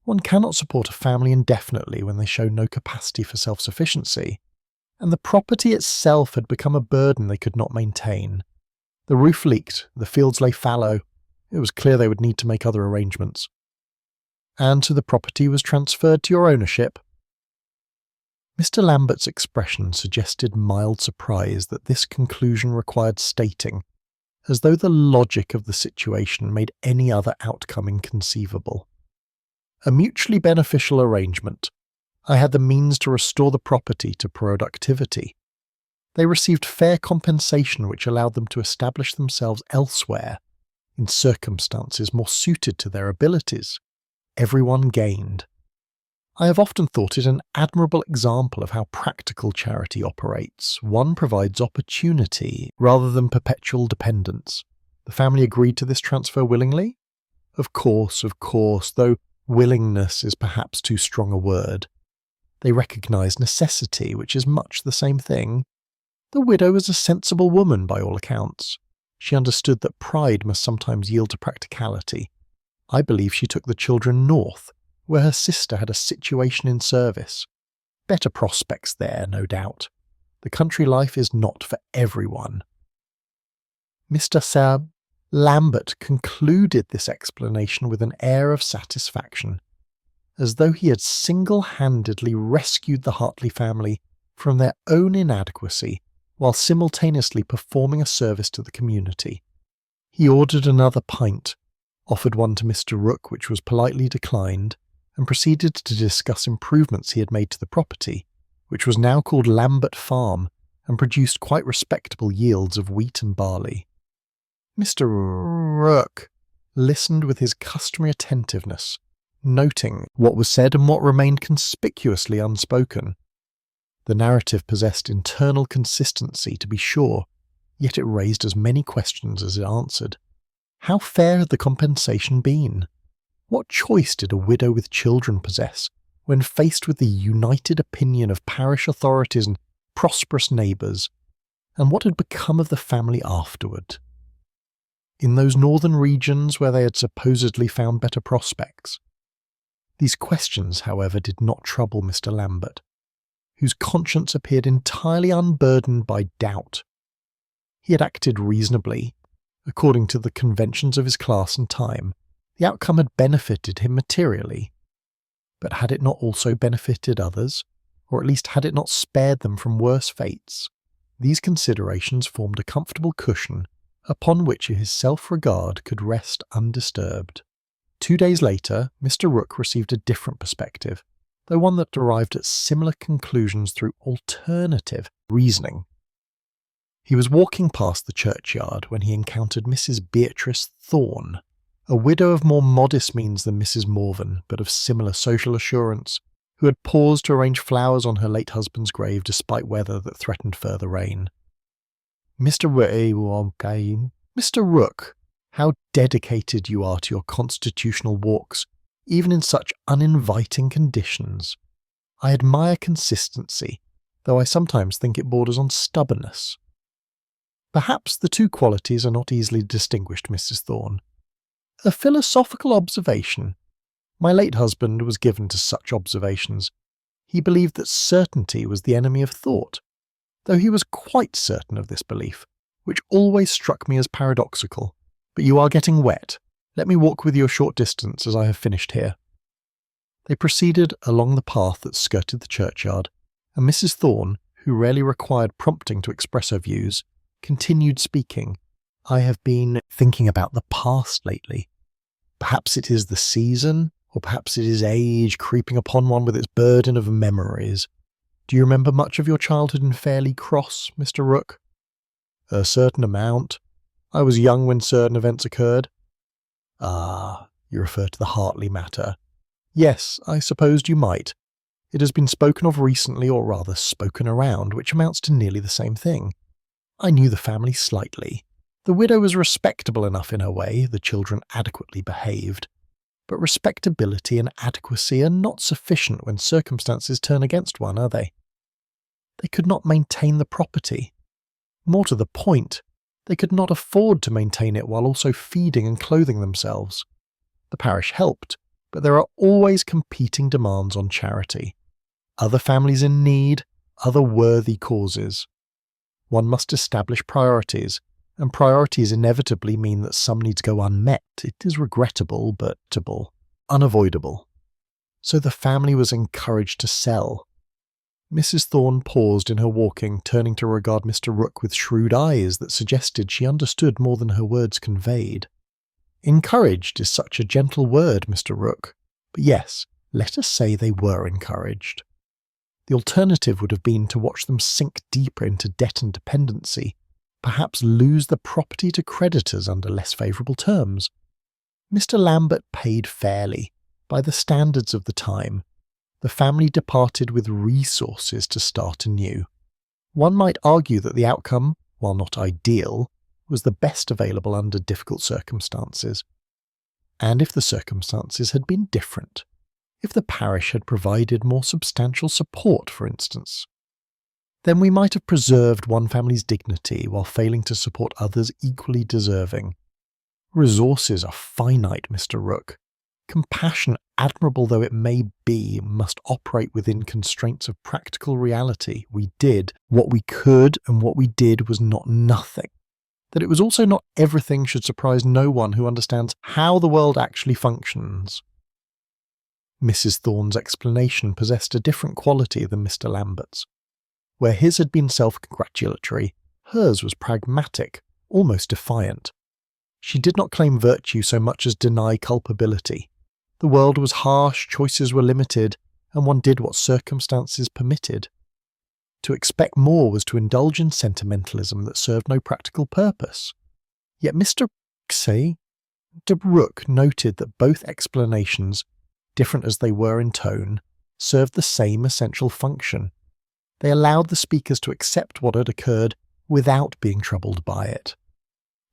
One cannot support a family indefinitely when they show no capacity for self-sufficiency, and the property itself had become a burden they could not maintain. The roof leaked, the fields lay fallow, it was clear they would need to make other arrangements. And so the property was transferred to your ownership." Mr. Lambert's expression suggested mild surprise that this conclusion required stating, as though the logic of the situation made any other outcome inconceivable. A mutually beneficial arrangement. I had the means to restore the property to productivity. They received fair compensation which allowed them to establish themselves elsewhere, in circumstances more suited to their abilities. Everyone gained. I have often thought it an admirable example of how practical charity operates. One provides opportunity rather than perpetual dependence. The family agreed to this transfer willingly? Of course, though willingness is perhaps too strong a word. They recognised necessity, which is much the same thing. The widow was a sensible woman by all accounts. She understood that pride must sometimes yield to practicality. I believe she took the children north, where her sister had a situation in service. Better prospects there, no doubt. The country life is not for everyone. Mr. Sir Lambert concluded this explanation with an air of satisfaction, as though he had single-handedly rescued the Hartley family from their own inadequacy while simultaneously performing a service to the community. He ordered another pint, offered one to Mr. Rook, which was politely declined, and proceeded to discuss improvements he had made to the property, which was now called Lambert Farm, and produced quite respectable yields of wheat and barley. Mr. Rook listened with his customary attentiveness, noting what was said and what remained conspicuously unspoken. The narrative possessed internal consistency, to be sure, yet it raised as many questions as it answered. How fair had the compensation been? What choice did a widow with children possess when faced with the united opinion of parish authorities and prosperous neighbours? And what had become of the family afterward? In those northern regions where they had supposedly found better prospects? These questions, however, did not trouble Mr. Lambert, whose conscience appeared entirely unburdened by doubt. He had acted reasonably, according to the conventions of his class and time. The outcome had benefited him materially. But had it not also benefited others, or at least had it not spared them from worse fates? These considerations formed a comfortable cushion upon which his self-regard could rest undisturbed. 2 days later, Mr. Rook received a different perspective, though one that arrived at similar conclusions through alternative reasoning. He was walking past the churchyard when he encountered Mrs. Beatrice Thorne, a widow of more modest means than Mrs. Morven, but of similar social assurance, who had paused to arrange flowers on her late husband's grave despite weather that threatened further rain. Mr. Rook, how dedicated you are to your constitutional walks, even in such uninviting conditions. I admire consistency, though I sometimes think it borders on stubbornness. Perhaps the two qualities are not easily distinguished, Mrs. Thorne. A philosophical observation. My late husband was given to such observations. He believed that certainty was the enemy of thought, though he was quite certain of this belief, which always struck me as paradoxical. But you are getting wet. Let me walk with you a short distance, as I have finished here. They proceeded along the path that skirted the churchyard, and Mrs. Thorne, who rarely required prompting to express her views, continued speaking. I have been thinking about the past lately. Perhaps it is the season, or perhaps it is age creeping upon one with its burden of memories. Do you remember much of your childhood in Fairley Cross, Mr. Rook? A certain amount. I was young when certain events occurred. Ah, you refer to the Hartley matter. Yes, I supposed you might. It has been spoken of recently, or rather spoken around, which amounts to nearly the same thing. I knew the family slightly. The widow was respectable enough in her way, the children adequately behaved. But respectability and adequacy are not sufficient when circumstances turn against one, are they? They could not maintain the property. More to the point, they could not afford to maintain it while also feeding and clothing themselves. The parish helped, but there are always competing demands on charity. Other families in need, other worthy causes. One must establish priorities, and priorities inevitably mean that some needs go unmet. It is regrettable, but unavoidable. So the family was encouraged to sell. Mrs. Thorne paused in her walking, turning to regard Mr. Rook with shrewd eyes that suggested she understood more than her words conveyed. Encouraged is such a gentle word, Mr. Rook. But yes, let us say they were encouraged. The alternative would have been to watch them sink deeper into debt and dependency, perhaps lose the property to creditors under less favourable terms. Mr. Lambert paid fairly, by the standards of the time. The family departed with resources to start anew. One might argue that the outcome, while not ideal, was the best available under difficult circumstances. And if the circumstances had been different, if the parish had provided more substantial support, for instance, then we might have preserved one family's dignity while failing to support others equally deserving. Resources are finite, Mr. Rook. Compassion, admirable though it may be, must operate within constraints of practical reality. We did what we could, and what we did was not nothing. That it was also not everything should surprise no one who understands how the world actually functions. Mrs. Thorne's explanation possessed a different quality than Mr. Lambert's. Where his had been self-congratulatory, hers was pragmatic, almost defiant. She did not claim virtue so much as deny culpability. The world was harsh, choices were limited, and one did what circumstances permitted. To expect more was to indulge in sentimentalism that served no practical purpose. Yet Mr. de Rook noted that both explanations, different as they were in tone, served the same essential function. They allowed the speakers to accept what had occurred without being troubled by it.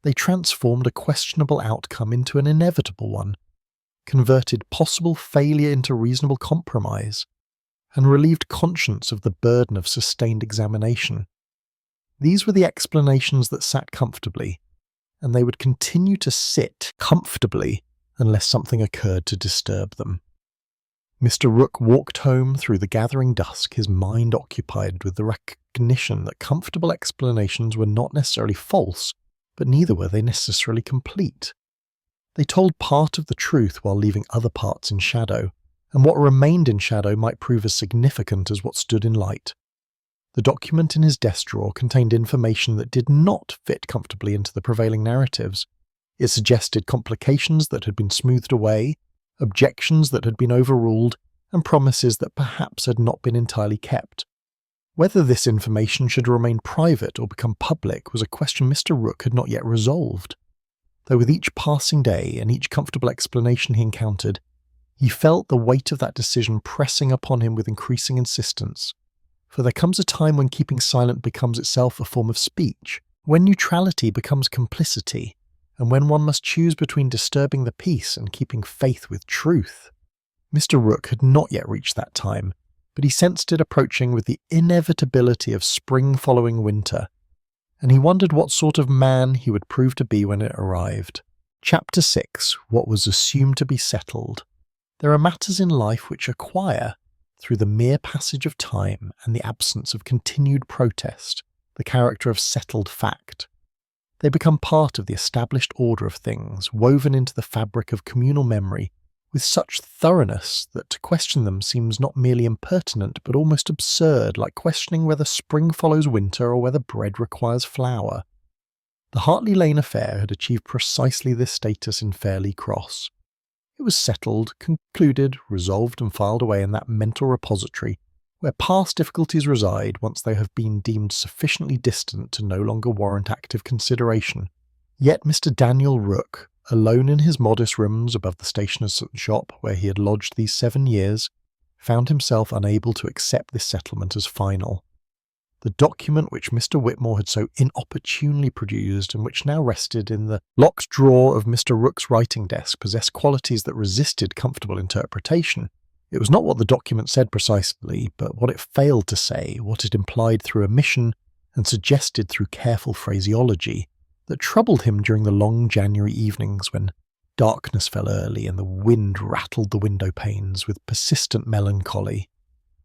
They transformed a questionable outcome into an inevitable one, converted possible failure into reasonable compromise, and relieved conscience of the burden of sustained examination. These were the explanations that sat comfortably, and they would continue to sit comfortably unless something occurred to disturb them. Mr. Rook walked home through the gathering dusk, his mind occupied with the recognition that comfortable explanations were not necessarily false, but neither were they necessarily complete. They told part of the truth while leaving other parts in shadow, and what remained in shadow might prove as significant as what stood in light. The document in his desk drawer contained information that did not fit comfortably into the prevailing narratives. It suggested complications that had been smoothed away, objections that had been overruled, and promises that perhaps had not been entirely kept. Whether this information should remain private or become public was a question Mr. Rook had not yet resolved, though with each passing day and each comfortable explanation he encountered, he felt the weight of that decision pressing upon him with increasing insistence. For there comes a time when keeping silent becomes itself a form of speech, when neutrality becomes complicity, and when one must choose between disturbing the peace and keeping faith with truth. Mr. Rook had not yet reached that time, but he sensed it approaching with the inevitability of spring following winter, and he wondered what sort of man he would prove to be when it arrived. Chapter 6. What was assumed to be settled. There are matters in life which acquire, through the mere passage of time and the absence of continued protest, the character of settled fact. They become part of the established order of things, woven into the fabric of communal memory, with such thoroughness that to question them seems not merely impertinent but almost absurd, like questioning whether spring follows winter or whether bread requires flour. The Hartley Lane affair had achieved precisely this status in Fairley Cross. It was settled, concluded, resolved and filed away in that mental repository where past difficulties reside once they have been deemed sufficiently distant to no longer warrant active consideration. Yet Mr. Daniel Rook, alone in his modest rooms above the stationer's shop where he had lodged these 7 years, found himself unable to accept this settlement as final. The document which Mr. Whitmore had so inopportunely produced and which now rested in the locked drawer of Mr. Rook's writing desk possessed qualities that resisted comfortable interpretation. It was not what the document said precisely, but what it failed to say, what it implied through omission and suggested through careful phraseology, that troubled him during the long January evenings when darkness fell early and the wind rattled the window panes with persistent melancholy.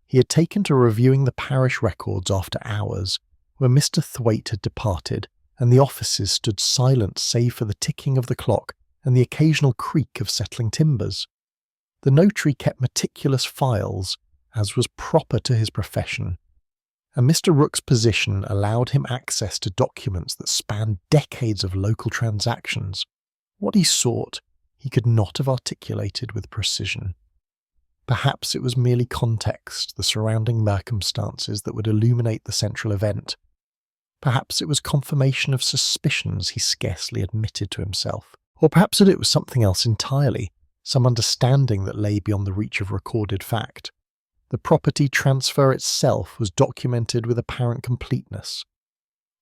He had taken to reviewing the parish records after hours, when Mr. Thwaite had departed, and the offices stood silent save for the ticking of the clock and the occasional creak of settling timbers. The notary kept meticulous files, as was proper to his profession, and Mr. Rook's position allowed him access to documents that spanned decades of local transactions. What he sought, he could not have articulated with precision. Perhaps it was merely context, the surrounding circumstances that would illuminate the central event. Perhaps it was confirmation of suspicions he scarcely admitted to himself. Or perhaps it was something else entirely, some understanding that lay beyond the reach of recorded fact. The property transfer itself was documented with apparent completeness.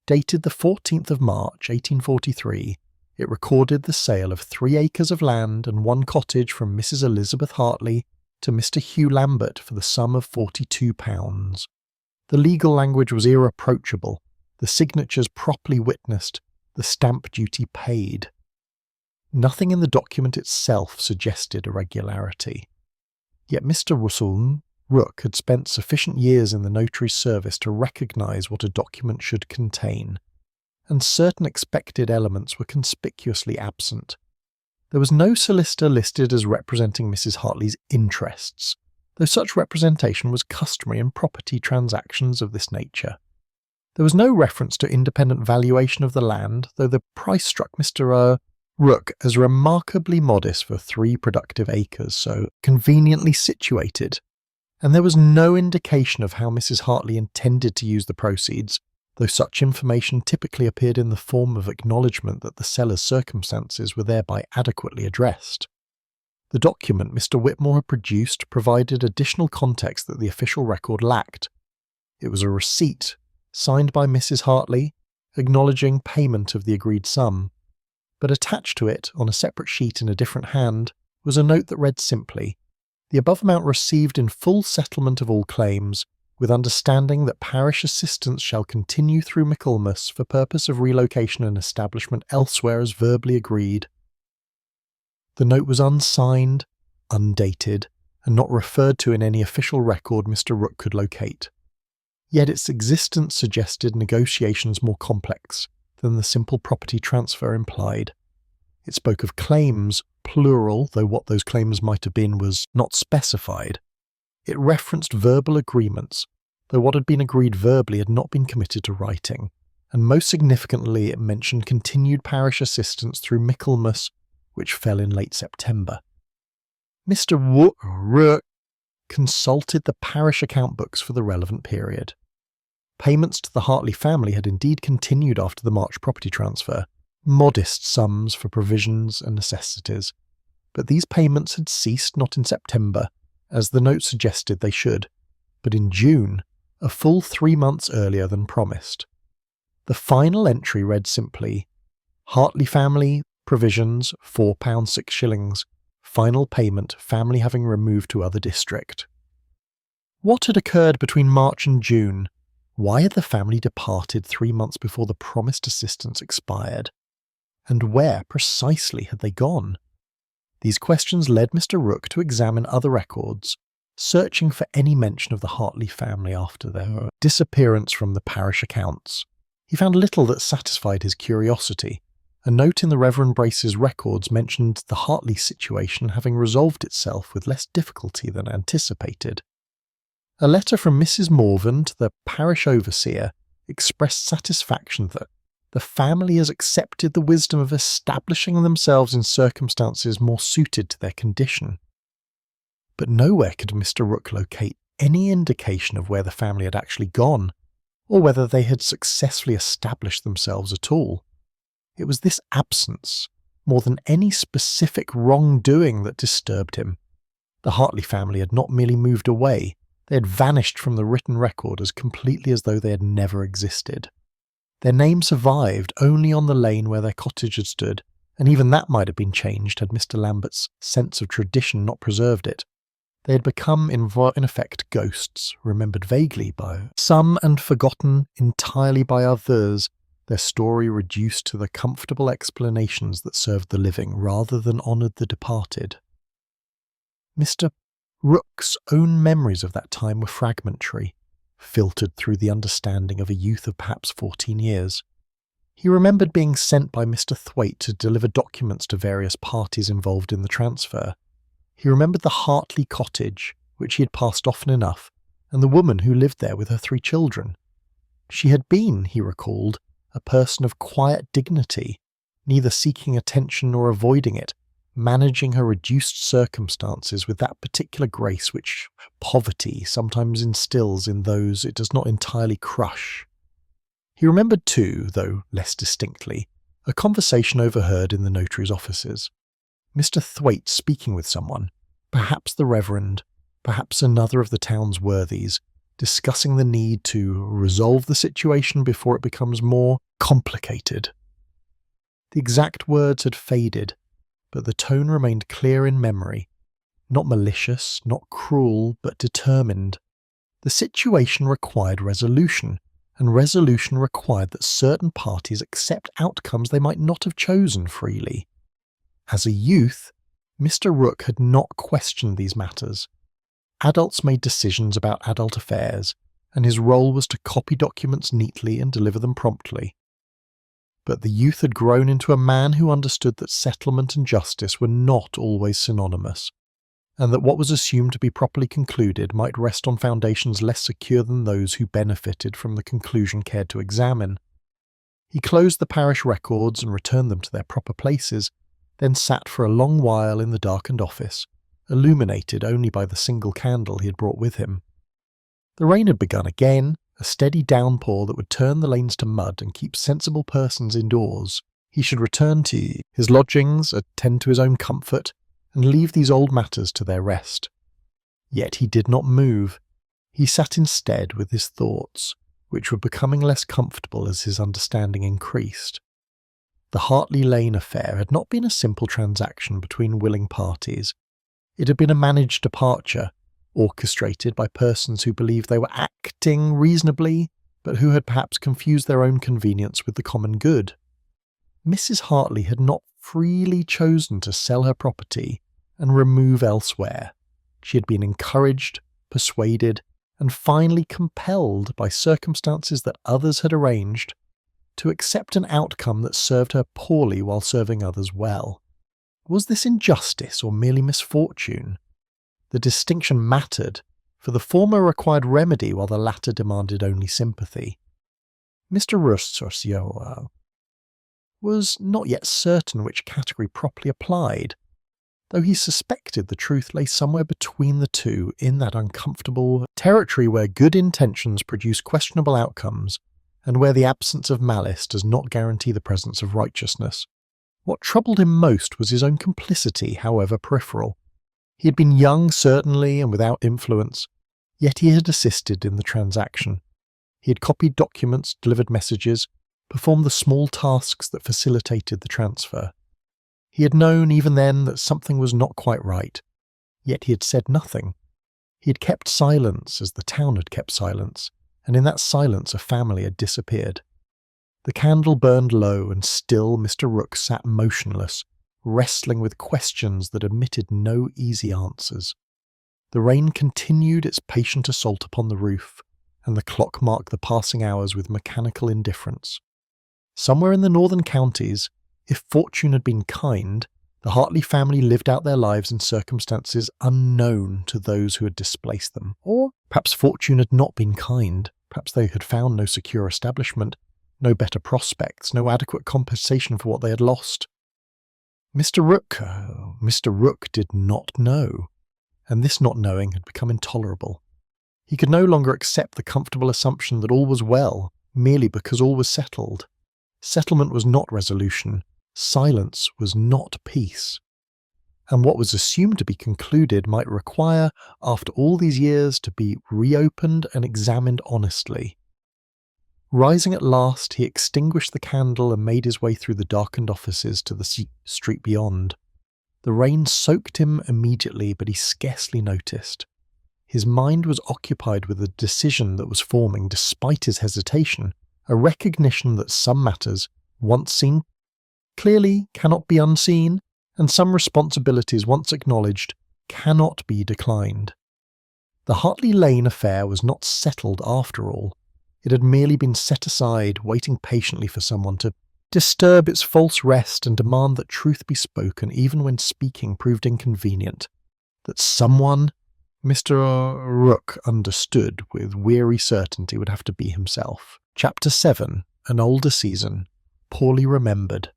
Dated the 14th of March, 1843, it recorded the sale of 3 acres of land and 1 cottage from Mrs. Elizabeth Hartley to Mr. Hugh Lambert for the sum of £42. The legal language was irreproachable, the signatures properly witnessed, the stamp duty paid. Nothing in the document itself suggested irregularity. Yet Mr. Rook had spent sufficient years in the notary's service to recognise what a document should contain, and certain expected elements were conspicuously absent. There was no solicitor listed as representing Mrs. Hartley's interests, though such representation was customary in property transactions of this nature. There was no reference to independent valuation of the land, though the price struck Mr. Rook as remarkably modest for 3 productive acres, so conveniently situated, and there was no indication of how Mrs. Hartley intended to use the proceeds, though such information typically appeared in the form of acknowledgement that the seller's circumstances were thereby adequately addressed. The document Mr. Whitmore had produced provided additional context that the official record lacked. It was a receipt, signed by Mrs. Hartley, acknowledging payment of the agreed sum, but attached to it, on a separate sheet in a different hand, was a note that read simply, "The above amount received in full settlement of all claims, with understanding that parish assistance shall continue through Michaelmas for purpose of relocation and establishment elsewhere as verbally agreed." The note was unsigned, undated, and not referred to in any official record Mr. Rook could locate. Yet its existence suggested negotiations more complex than the simple property transfer implied. It spoke of claims, plural, though what those claims might have been was not specified. It referenced verbal agreements, though what had been agreed verbally had not been committed to writing, and most significantly it mentioned continued parish assistance through Michaelmas, which fell in late September. Mr. Rook consulted the parish account books for the relevant period. Payments to the Hartley family had indeed continued after the March property transfer, modest sums for provisions and necessities, but these payments had ceased not in September, as the note suggested they should, but in June, a full 3 months earlier than promised. The final entry read simply, "Hartley family, provisions, £4 6s, final payment, family having removed to other district." What had occurred between March and June? Why had the family departed 3 months before the promised assistance expired? And where, precisely, had they gone? These questions led Mr. Rook to examine other records, searching for any mention of the Hartley family after their disappearance from the parish accounts. He found little that satisfied his curiosity. A note in the Reverend Brace's records mentioned the Hartley situation having resolved itself with less difficulty than anticipated. A letter from Mrs. Morvan, the parish overseer, expressed satisfaction that the family has accepted the wisdom of establishing themselves in circumstances more suited to their condition. But nowhere could Mr. Rook locate any indication of where the family had actually gone, or whether they had successfully established themselves at all. It was this absence, more than any specific wrongdoing, that disturbed him. The Hartley family had not merely moved away, they had vanished from the written record as completely as though they had never existed. Their name survived only on the lane where their cottage had stood, and even that might have been changed had Mr. Lambert's sense of tradition not preserved it. They had become, in effect, ghosts, remembered vaguely by some and forgotten entirely by others, their story reduced to the comfortable explanations that served the living rather than honoured the departed. Mr. Rook's own memories of that time were fragmentary, filtered through the understanding of a youth of perhaps 14 years. He remembered being sent by Mr. Thwaite to deliver documents to various parties involved in the transfer. He remembered the Hartley cottage, which he had passed often enough, and the woman who lived there with her 3 children. She had been, he recalled, a person of quiet dignity, neither seeking attention nor avoiding it, managing her reduced circumstances with that particular grace which poverty sometimes instills in those it does not entirely crush. He remembered too, though less distinctly, a conversation overheard in the notary's offices. Mr. Thwaite speaking with someone, perhaps the Reverend, perhaps another of the town's worthies, discussing the need to resolve the situation before it becomes more complicated. The exact words had faded, but the tone remained clear in memory, not malicious, not cruel, but determined. The situation required resolution, and resolution required that certain parties accept outcomes they might not have chosen freely. As a youth, Mr. Rook had not questioned these matters. Adults made decisions about adult affairs, and his role was to copy documents neatly and deliver them promptly. But the youth had grown into a man who understood that settlement and justice were not always synonymous, and that what was assumed to be properly concluded might rest on foundations less secure than those who benefited from the conclusion cared to examine. He closed the parish records and returned them to their proper places, then sat for a long while in the darkened office, illuminated only by the single candle he had brought with him. The rain had begun again, a steady downpour that would turn the lanes to mud and keep sensible persons indoors. He should return to his lodgings, attend to his own comfort, and leave these old matters to their rest. Yet he did not move. He sat instead with his thoughts, which were becoming less comfortable as his understanding increased. The Hartley Lane affair had not been a simple transaction between willing parties. It had been a managed departure, orchestrated by persons who believed they were acting reasonably, but who had perhaps confused their own convenience with the common good. Mrs. Hartley had not freely chosen to sell her property and remove elsewhere. She had been encouraged, persuaded, and finally compelled by circumstances that others had arranged to accept an outcome that served her poorly while serving others well. Was this injustice or merely misfortune? The distinction mattered, for the former required remedy while the latter demanded only sympathy. Mr. Rousseau was not yet certain which category properly applied, though he suspected the truth lay somewhere between the two in that uncomfortable territory where good intentions produce questionable outcomes and where the absence of malice does not guarantee the presence of righteousness. What troubled him most was his own complicity, however peripheral. He had been young, certainly, and without influence, yet he had assisted in the transaction. He had copied documents, delivered messages, performed the small tasks that facilitated the transfer. He had known even then that something was not quite right, yet he had said nothing. He had kept silence as the town had kept silence, and in that silence a family had disappeared. The candle burned low, and still Mr. Rook sat motionless, wrestling with questions that admitted no easy answers. The rain continued its patient assault upon the roof, and the clock marked the passing hours with mechanical indifference. Somewhere in the northern counties, if fortune had been kind, the Hartley family lived out their lives in circumstances unknown to those who had displaced them. Or perhaps fortune had not been kind. Perhaps they had found no secure establishment, no better prospects, no adequate compensation for what they had lost. Mr. Rook did not know, and this not knowing had become intolerable. He could no longer accept the comfortable assumption that all was well, merely because all was settled. Settlement was not resolution, silence was not peace. And what was assumed to be concluded might require, after all these years, to be reopened and examined honestly. Rising at last, he extinguished the candle and made his way through the darkened offices to the street beyond. The rain soaked him immediately, but he scarcely noticed. His mind was occupied with a decision that was forming despite his hesitation, a recognition that some matters, once seen clearly, cannot be unseen, and some responsibilities, once acknowledged, cannot be declined. The Hartley Lane affair was not settled after all. It had merely been set aside, waiting patiently for someone to disturb its false rest and demand that truth be spoken even when speaking proved inconvenient. That someone, Mr. Rook understood with weary certainty, would have to be himself. Chapter 7. An Older Season. Poorly Remembered.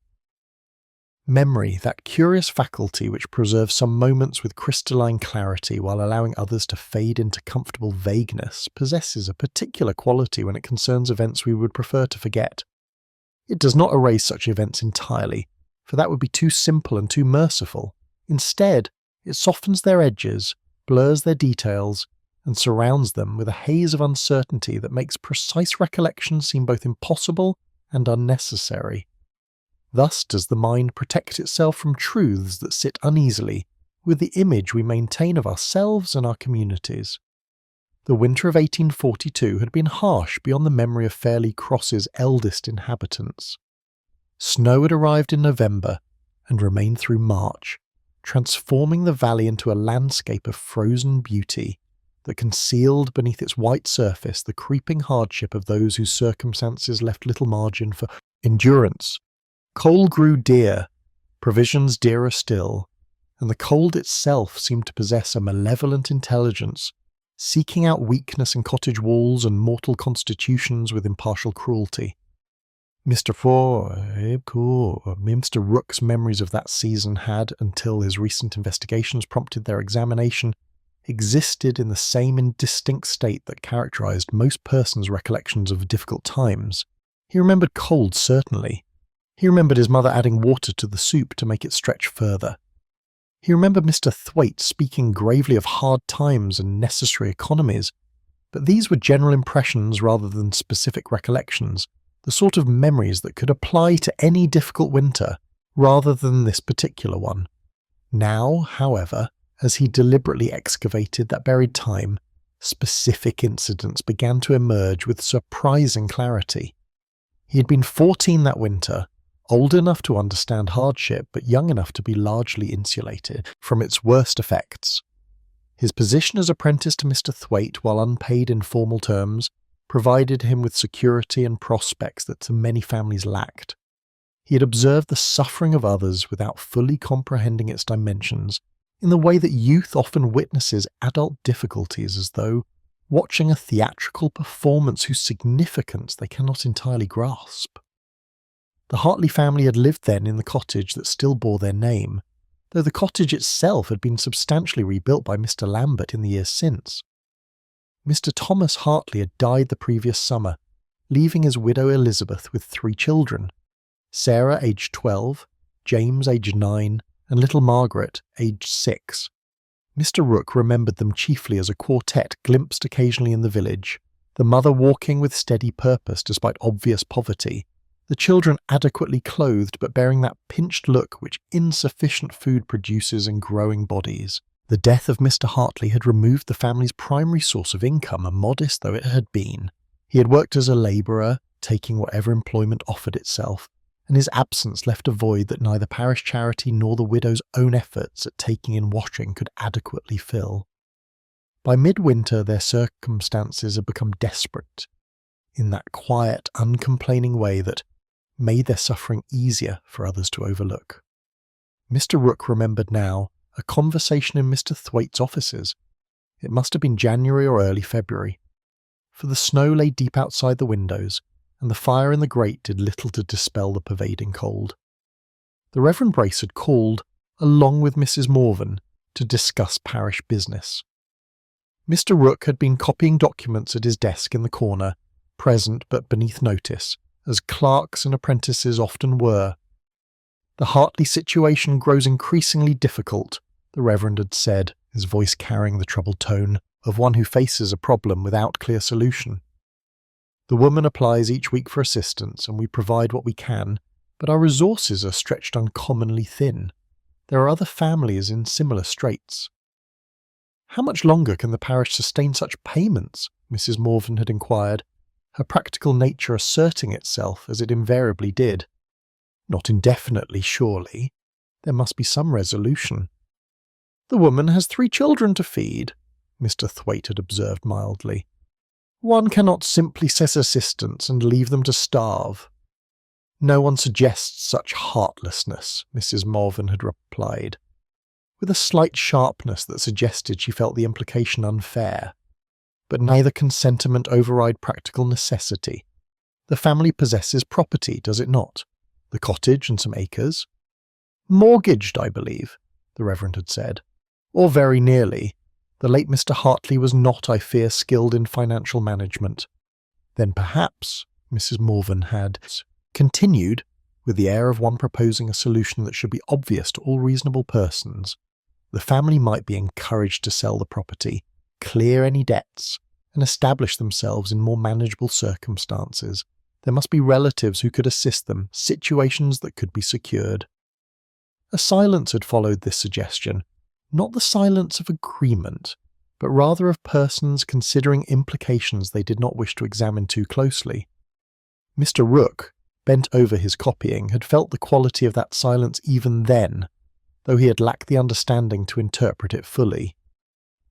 Memory, that curious faculty which preserves some moments with crystalline clarity while allowing others to fade into comfortable vagueness, possesses a particular quality when it concerns events we would prefer to forget. It does not erase such events entirely, for that would be too simple and too merciful. Instead, it softens their edges, blurs their details, and surrounds them with a haze of uncertainty that makes precise recollection seem both impossible and unnecessary. Thus does the mind protect itself from truths that sit uneasily with the image we maintain of ourselves and our communities. The winter of 1842 had been harsh beyond the memory of Fairley Cross's eldest inhabitants. Snow had arrived in November and remained through March, transforming the valley into a landscape of frozen beauty that concealed beneath its white surface the creeping hardship of those whose circumstances left little margin for endurance. Coal grew dear, provisions dearer still, and the cold itself seemed to possess a malevolent intelligence, seeking out weakness in cottage walls and mortal constitutions with impartial cruelty. Mr. Rook's memories of that season had, until his recent investigations prompted their examination, existed in the same indistinct state that characterized most persons' recollections of difficult times. He remembered cold, certainly. He remembered his mother adding water to the soup to make it stretch further. He remembered Mr. Thwaite speaking gravely of hard times and necessary economies, but these were general impressions rather than specific recollections, the sort of memories that could apply to any difficult winter rather than this particular one. Now, however, as he deliberately excavated that buried time, specific incidents began to emerge with surprising clarity. He had been 14 that winter, old enough to understand hardship, but young enough to be largely insulated from its worst effects. His position as apprentice to Mr. Thwaite, while unpaid in formal terms, provided him with security and prospects that so many families lacked. He had observed the suffering of others without fully comprehending its dimensions, in the way that youth often witnesses adult difficulties as though watching a theatrical performance whose significance they cannot entirely grasp. The Hartley family had lived then in the cottage that still bore their name, though the cottage itself had been substantially rebuilt by Mr. Lambert in the years since. Mr. Thomas Hartley had died the previous summer, leaving his widow Elizabeth with 3 children, Sarah aged 12, James aged 9, and little Margaret aged 6. Mr. Rook remembered them chiefly as a quartet glimpsed occasionally in the village, the mother walking with steady purpose despite obvious poverty, the children adequately clothed but bearing that pinched look which insufficient food produces in growing bodies. The death of Mr. Hartley had removed the family's primary source of income, and modest though it had been. He had worked as a labourer, taking whatever employment offered itself, and his absence left a void that neither parish charity nor the widow's own efforts at taking in washing could adequately fill. By midwinter their circumstances had become desperate, in that quiet, uncomplaining way that made their suffering easier for others to overlook. Mr. Rook remembered now a conversation in Mr. Thwaite's offices. It must have been January or early February, for the snow lay deep outside the windows, and the fire in the grate did little to dispel the pervading cold. The Reverend Brace had called, along with Mrs. Morven, to discuss parish business. Mr. Rook had been copying documents at his desk in the corner, present but beneath notice, as clerks and apprentices often were. The Hartley situation grows increasingly difficult, the Reverend had said, his voice carrying the troubled tone of one who faces a problem without clear solution. The woman applies each week for assistance, and we provide what we can, but our resources are stretched uncommonly thin. There are other families in similar straits. How much longer can the parish sustain such payments? Mrs. Morven had inquired, her practical nature asserting itself as it invariably did. Not indefinitely, surely. There must be some resolution. The woman has 3 children to feed, Mr. Thwaite had observed mildly. One cannot simply cess assistance and leave them to starve. No one suggests such heartlessness, Mrs. Morven had replied, with a slight sharpness that suggested she felt the implication unfair. But neither can sentiment override practical necessity. The family possesses property, does it not? The cottage and some acres. "Mortgaged, I believe," the Reverend had said. "Or very nearly. The late Mr. Hartley was not, I fear, skilled in financial management." Then perhaps Mrs. Morven had continued, with the air of one proposing a solution that should be obvious to all reasonable persons. The family might be encouraged to sell the property, clear any debts, and establish themselves in more manageable circumstances. There must be relatives who could assist them, situations that could be secured. A silence had followed this suggestion, not the silence of agreement, but rather of persons considering implications they did not wish to examine too closely. Mr. Rook, bent over his copying, had felt the quality of that silence even then, though he had lacked the understanding to interpret it fully.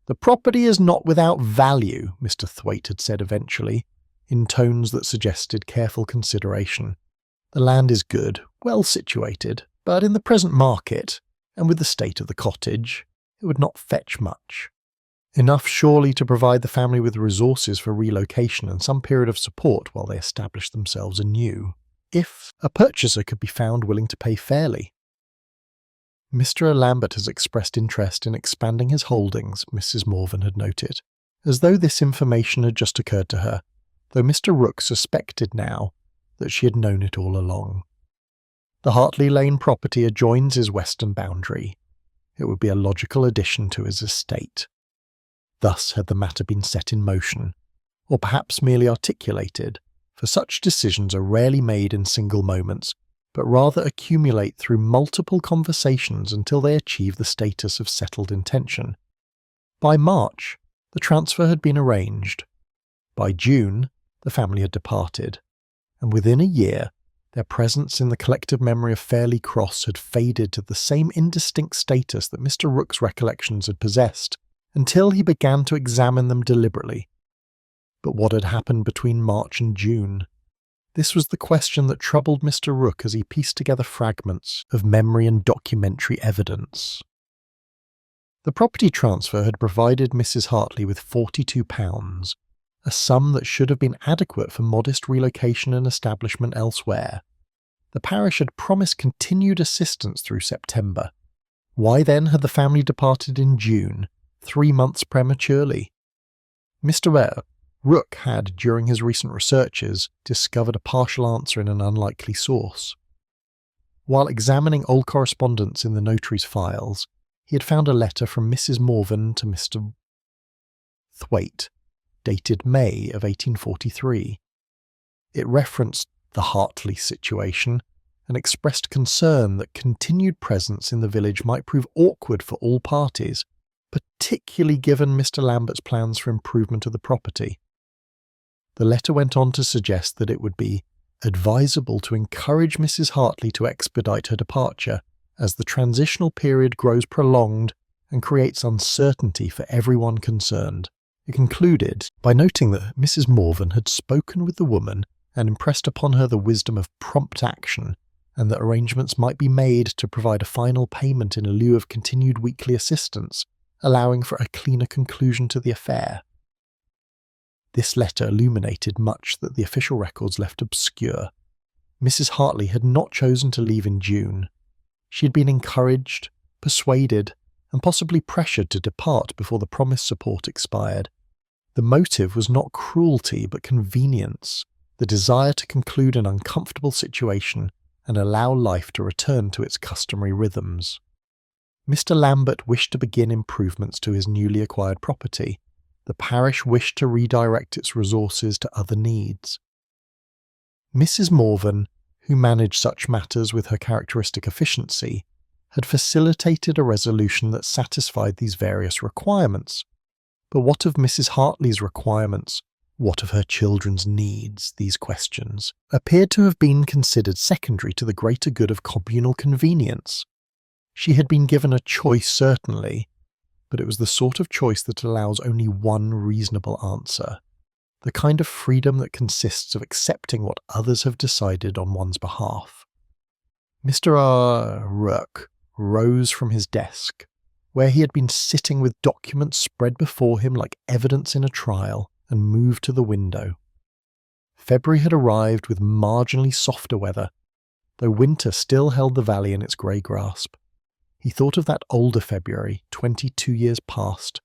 "The property is not without value," Mr. Thwaite had said eventually, in tones that suggested careful consideration. "The land is good, well situated, but in the present market, and with the state of the cottage, it would not fetch much. Enough surely to provide the family with resources for relocation and some period of support while they establish themselves anew, if a purchaser could be found willing to pay fairly." "Mr. Lambert has expressed interest in expanding his holdings," Mrs. Morven had noted, as though this information had just occurred to her, though Mr. Rook suspected now that she had known it all along. "The Hartley Lane property adjoins his western boundary. It would be a logical addition to his estate." Thus had the matter been set in motion, or perhaps merely articulated, for such decisions are rarely made in single moments, but rather accumulate through multiple conversations until they achieve the status of settled intention. By March, the transfer had been arranged. By June, the family had departed, and within a year, their presence in the collective memory of Fairley Cross had faded to the same indistinct status that Mr. Rook's recollections had possessed, until he began to examine them deliberately. But what had happened between March and June? This was the question that troubled Mr. Rook as he pieced together fragments of memory and documentary evidence. The property transfer had provided Mrs. Hartley with £42, a sum that should have been adequate for modest relocation and establishment elsewhere. The parish had promised continued assistance through September. Why then had the family departed in June, 3 months prematurely? Mr. Rook had, during his recent researches, discovered a partial answer in an unlikely source. While examining old correspondence in the notary's files, he had found a letter from Mrs. Morven to Mr. Thwaite, dated May of 1843. It referenced the Hartley situation and expressed concern that continued presence in the village might prove awkward for all parties, particularly given Mr. Lambert's plans for improvement of the property. The letter went on to suggest that it would be advisable to encourage Mrs. Hartley to expedite her departure, as the transitional period grows prolonged and creates uncertainty for everyone concerned. It concluded by noting that Mrs. Morven had spoken with the woman and impressed upon her the wisdom of prompt action, and that arrangements might be made to provide a final payment in lieu of continued weekly assistance, allowing for a cleaner conclusion to the affair. This letter illuminated much that the official records left obscure. Mrs. Hartley had not chosen to leave in June. She had been encouraged, persuaded, and possibly pressured to depart before the promised support expired. The motive was not cruelty but convenience, the desire to conclude an uncomfortable situation and allow life to return to its customary rhythms. Mr. Lambert wished to begin improvements to his newly acquired property. The parish wished to redirect its resources to other needs. Mrs. Morven, who managed such matters with her characteristic efficiency, had facilitated a resolution that satisfied these various requirements. But what of Mrs. Hartley's requirements? What of her children's needs? These questions appeared to have been considered secondary to the greater good of communal convenience. She had been given a choice, certainly, but it was the sort of choice that allows only one reasonable answer, the kind of freedom that consists of accepting what others have decided on one's behalf. Mr. Rook rose from his desk, where he had been sitting with documents spread before him like evidence in a trial, and moved to the window. February had arrived with marginally softer weather, though winter still held the valley in its grey grasp. He thought of that older February, 22 years past,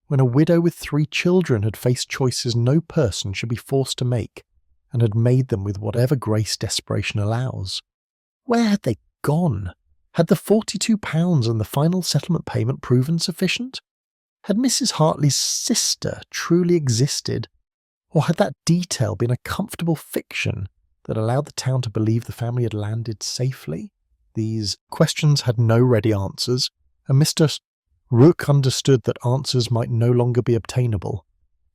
when a widow with 3 children had faced choices no person should be forced to make, and had made them with whatever grace desperation allows. Where had they gone? Had the £42 and the final settlement payment proven sufficient? Had Mrs. Hartley's sister truly existed, or had that detail been a comfortable fiction that allowed the town to believe the family had landed safely? These questions had no ready answers, and Mr. Rook understood that answers might no longer be obtainable.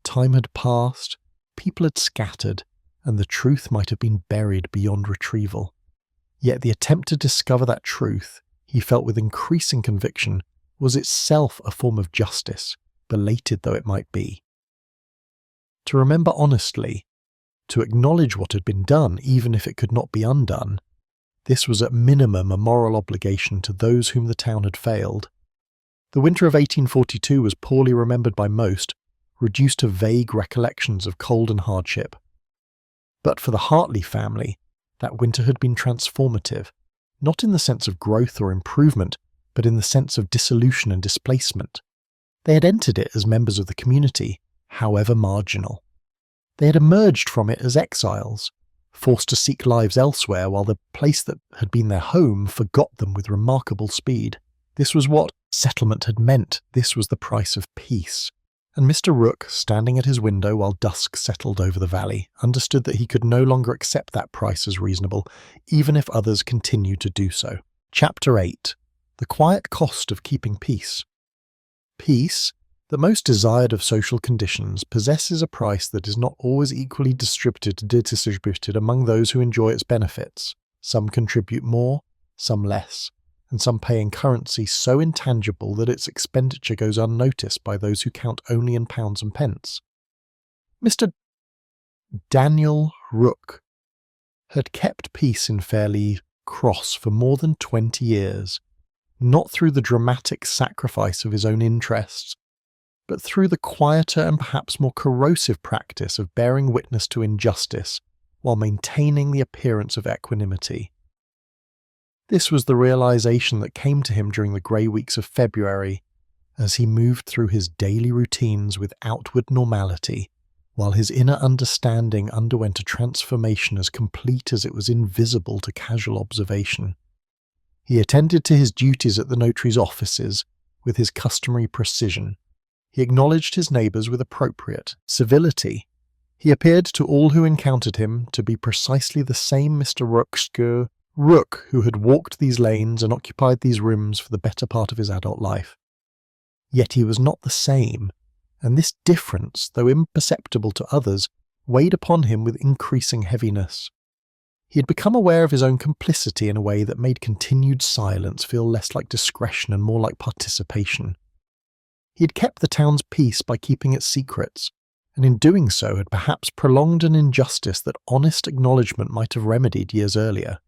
Time had passed, people had scattered, and the truth might have been buried beyond retrieval. Yet the attempt to discover that truth, he felt with increasing conviction, was itself a form of justice, belated though it might be. To remember honestly, to acknowledge what had been done even if it could not be undone, this was at minimum a moral obligation to those whom the town had failed. The winter of 1842 was poorly remembered by most, reduced to vague recollections of cold and hardship. But for the Hartley family, that winter had been transformative, not in the sense of growth or improvement, but in the sense of dissolution and displacement. They had entered it as members of the community, however marginal. They had emerged from it as exiles, forced to seek lives elsewhere while the place that had been their home forgot them with remarkable speed. This was what settlement had meant. This was the price of peace. And Mr. Rook, standing at his window while dusk settled over the valley, understood that he could no longer accept that price as reasonable, even if others continued to do so. Chapter 8. The Quiet Cost of Keeping Peace. Peace, the most desired of social conditions, possesses a price that is not always equally distributed among those who enjoy its benefits. Some contribute more, some less, and some pay in currency so intangible that its expenditure goes unnoticed by those who count only in pounds and pence. Mr. Daniel Rook had kept peace in Fairlie Cross for more than 20 years, not through the dramatic sacrifice of his own interests, but through the quieter and perhaps more corrosive practice of bearing witness to injustice while maintaining the appearance of equanimity. This was the realization that came to him during the grey weeks of February, as he moved through his daily routines with outward normality, while his inner understanding underwent a transformation as complete as it was invisible to casual observation. He attended to his duties at the notary's offices with his customary precision. He acknowledged his neighbours with appropriate civility. He appeared to all who encountered him to be precisely the same Mr. Rook who had walked these lanes and occupied these rooms for the better part of his adult life. Yet he was not the same, and this difference, though imperceptible to others, weighed upon him with increasing heaviness. He had become aware of his own complicity in a way that made continued silence feel less like discretion and more like participation. He had kept the town's peace by keeping its secrets, and in doing so had perhaps prolonged an injustice that honest acknowledgement might have remedied years earlier.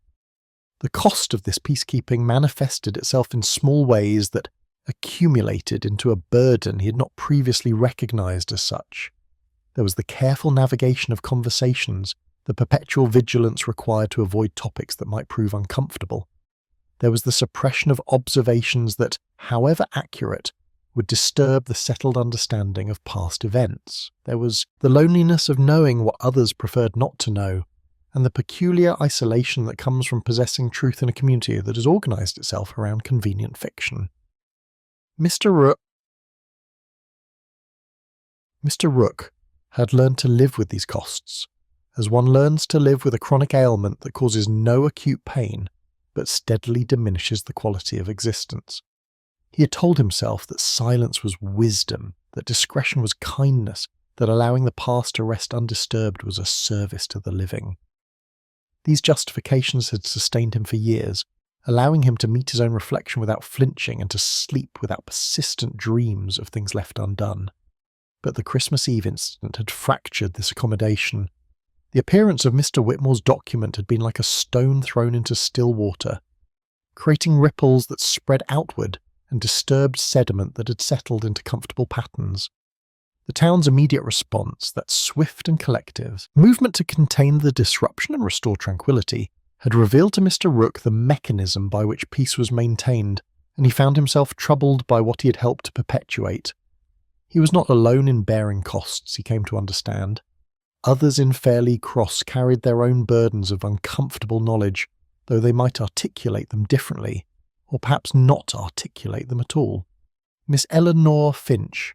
The cost of this peacekeeping manifested itself in small ways that accumulated into a burden he had not previously recognized as such. There was the careful navigation of conversations, the perpetual vigilance required to avoid topics that might prove uncomfortable. There was the suppression of observations that, however accurate, would disturb the settled understanding of past events. There was the loneliness of knowing what others preferred not to know, and the peculiar isolation that comes from possessing truth in a community that has organised itself around convenient fiction. Mr. Rook had learned to live with these costs, as one learns to live with a chronic ailment that causes no acute pain, but steadily diminishes the quality of existence. He had told himself that silence was wisdom, that discretion was kindness, that allowing the past to rest undisturbed was a service to the living. These justifications had sustained him for years, allowing him to meet his own reflection without flinching and to sleep without persistent dreams of things left undone. But the Christmas Eve incident had fractured this accommodation. The appearance of Mr. Whitmore's document had been like a stone thrown into still water, creating ripples that spread outward and disturbed sediment that had settled into comfortable patterns. The town's immediate response, that swift and collective movement to contain the disruption and restore tranquility, had revealed to Mr. Rook the mechanism by which peace was maintained, and he found himself troubled by what he had helped to perpetuate. He was not alone in bearing costs, he came to understand. Others in Fairleigh Cross carried their own burdens of uncomfortable knowledge, though they might articulate them differently, or perhaps not articulate them at all. Miss Eleanor Finch,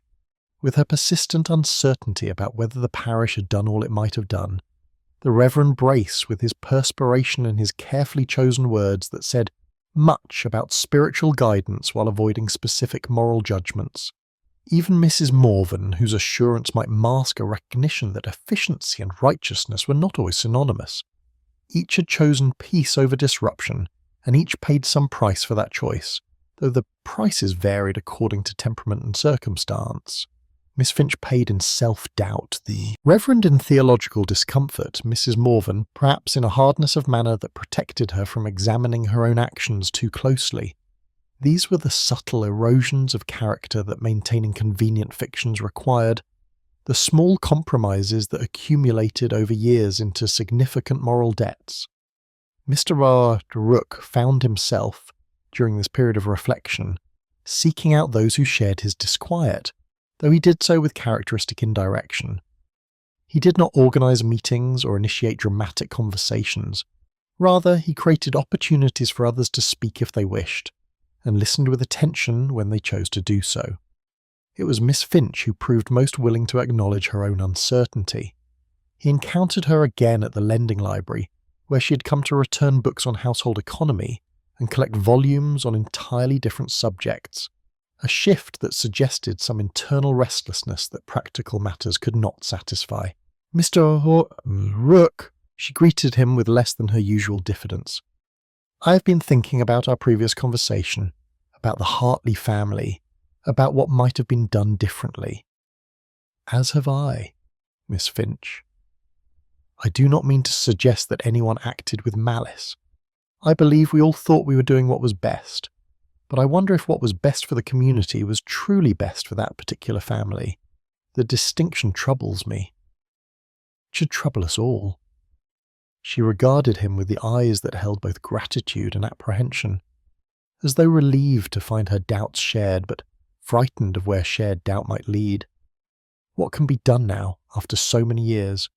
with her persistent uncertainty about whether the parish had done all it might have done, the Reverend Brace with his perspiration and his carefully chosen words that said much about spiritual guidance while avoiding specific moral judgments, even Mrs. Morven, whose assurance might mask a recognition that efficiency and righteousness were not always synonymous. Each had chosen peace over disruption, and each paid some price for that choice, though the prices varied according to temperament and circumstance. Miss Finch paid in self-doubt, the Reverend in theological discomfort, Mrs. Morven, perhaps in a hardness of manner that protected her from examining her own actions too closely. These were the subtle erosions of character that maintaining convenient fictions required, the small compromises that accumulated over years into significant moral debts. Mr. Rook found himself, during this period of reflection, seeking out those who shared his disquiet, though he did so with characteristic indirection. He did not organise meetings or initiate dramatic conversations. Rather, he created opportunities for others to speak if they wished, and listened with attention when they chose to do so. It was Miss Finch who proved most willing to acknowledge her own uncertainty. He encountered her again at the lending library, where she had come to return books on household economy and collect volumes on entirely different subjects, a shift that suggested some internal restlessness that practical matters could not satisfy. "Mr. Rook," she greeted him with less than her usual diffidence. "I have been thinking about our previous conversation, about the Hartley family, about what might have been done differently." "As have I, Miss Finch. I do not mean to suggest that anyone acted with malice. I believe we all thought we were doing what was best, but I wonder if what was best for the community was truly best for that particular family. The distinction troubles me. It should trouble us all." She regarded him with the eyes that held both gratitude and apprehension, as though relieved to find her doubts shared, but frightened of where shared doubt might lead. What can be done now, after so many years?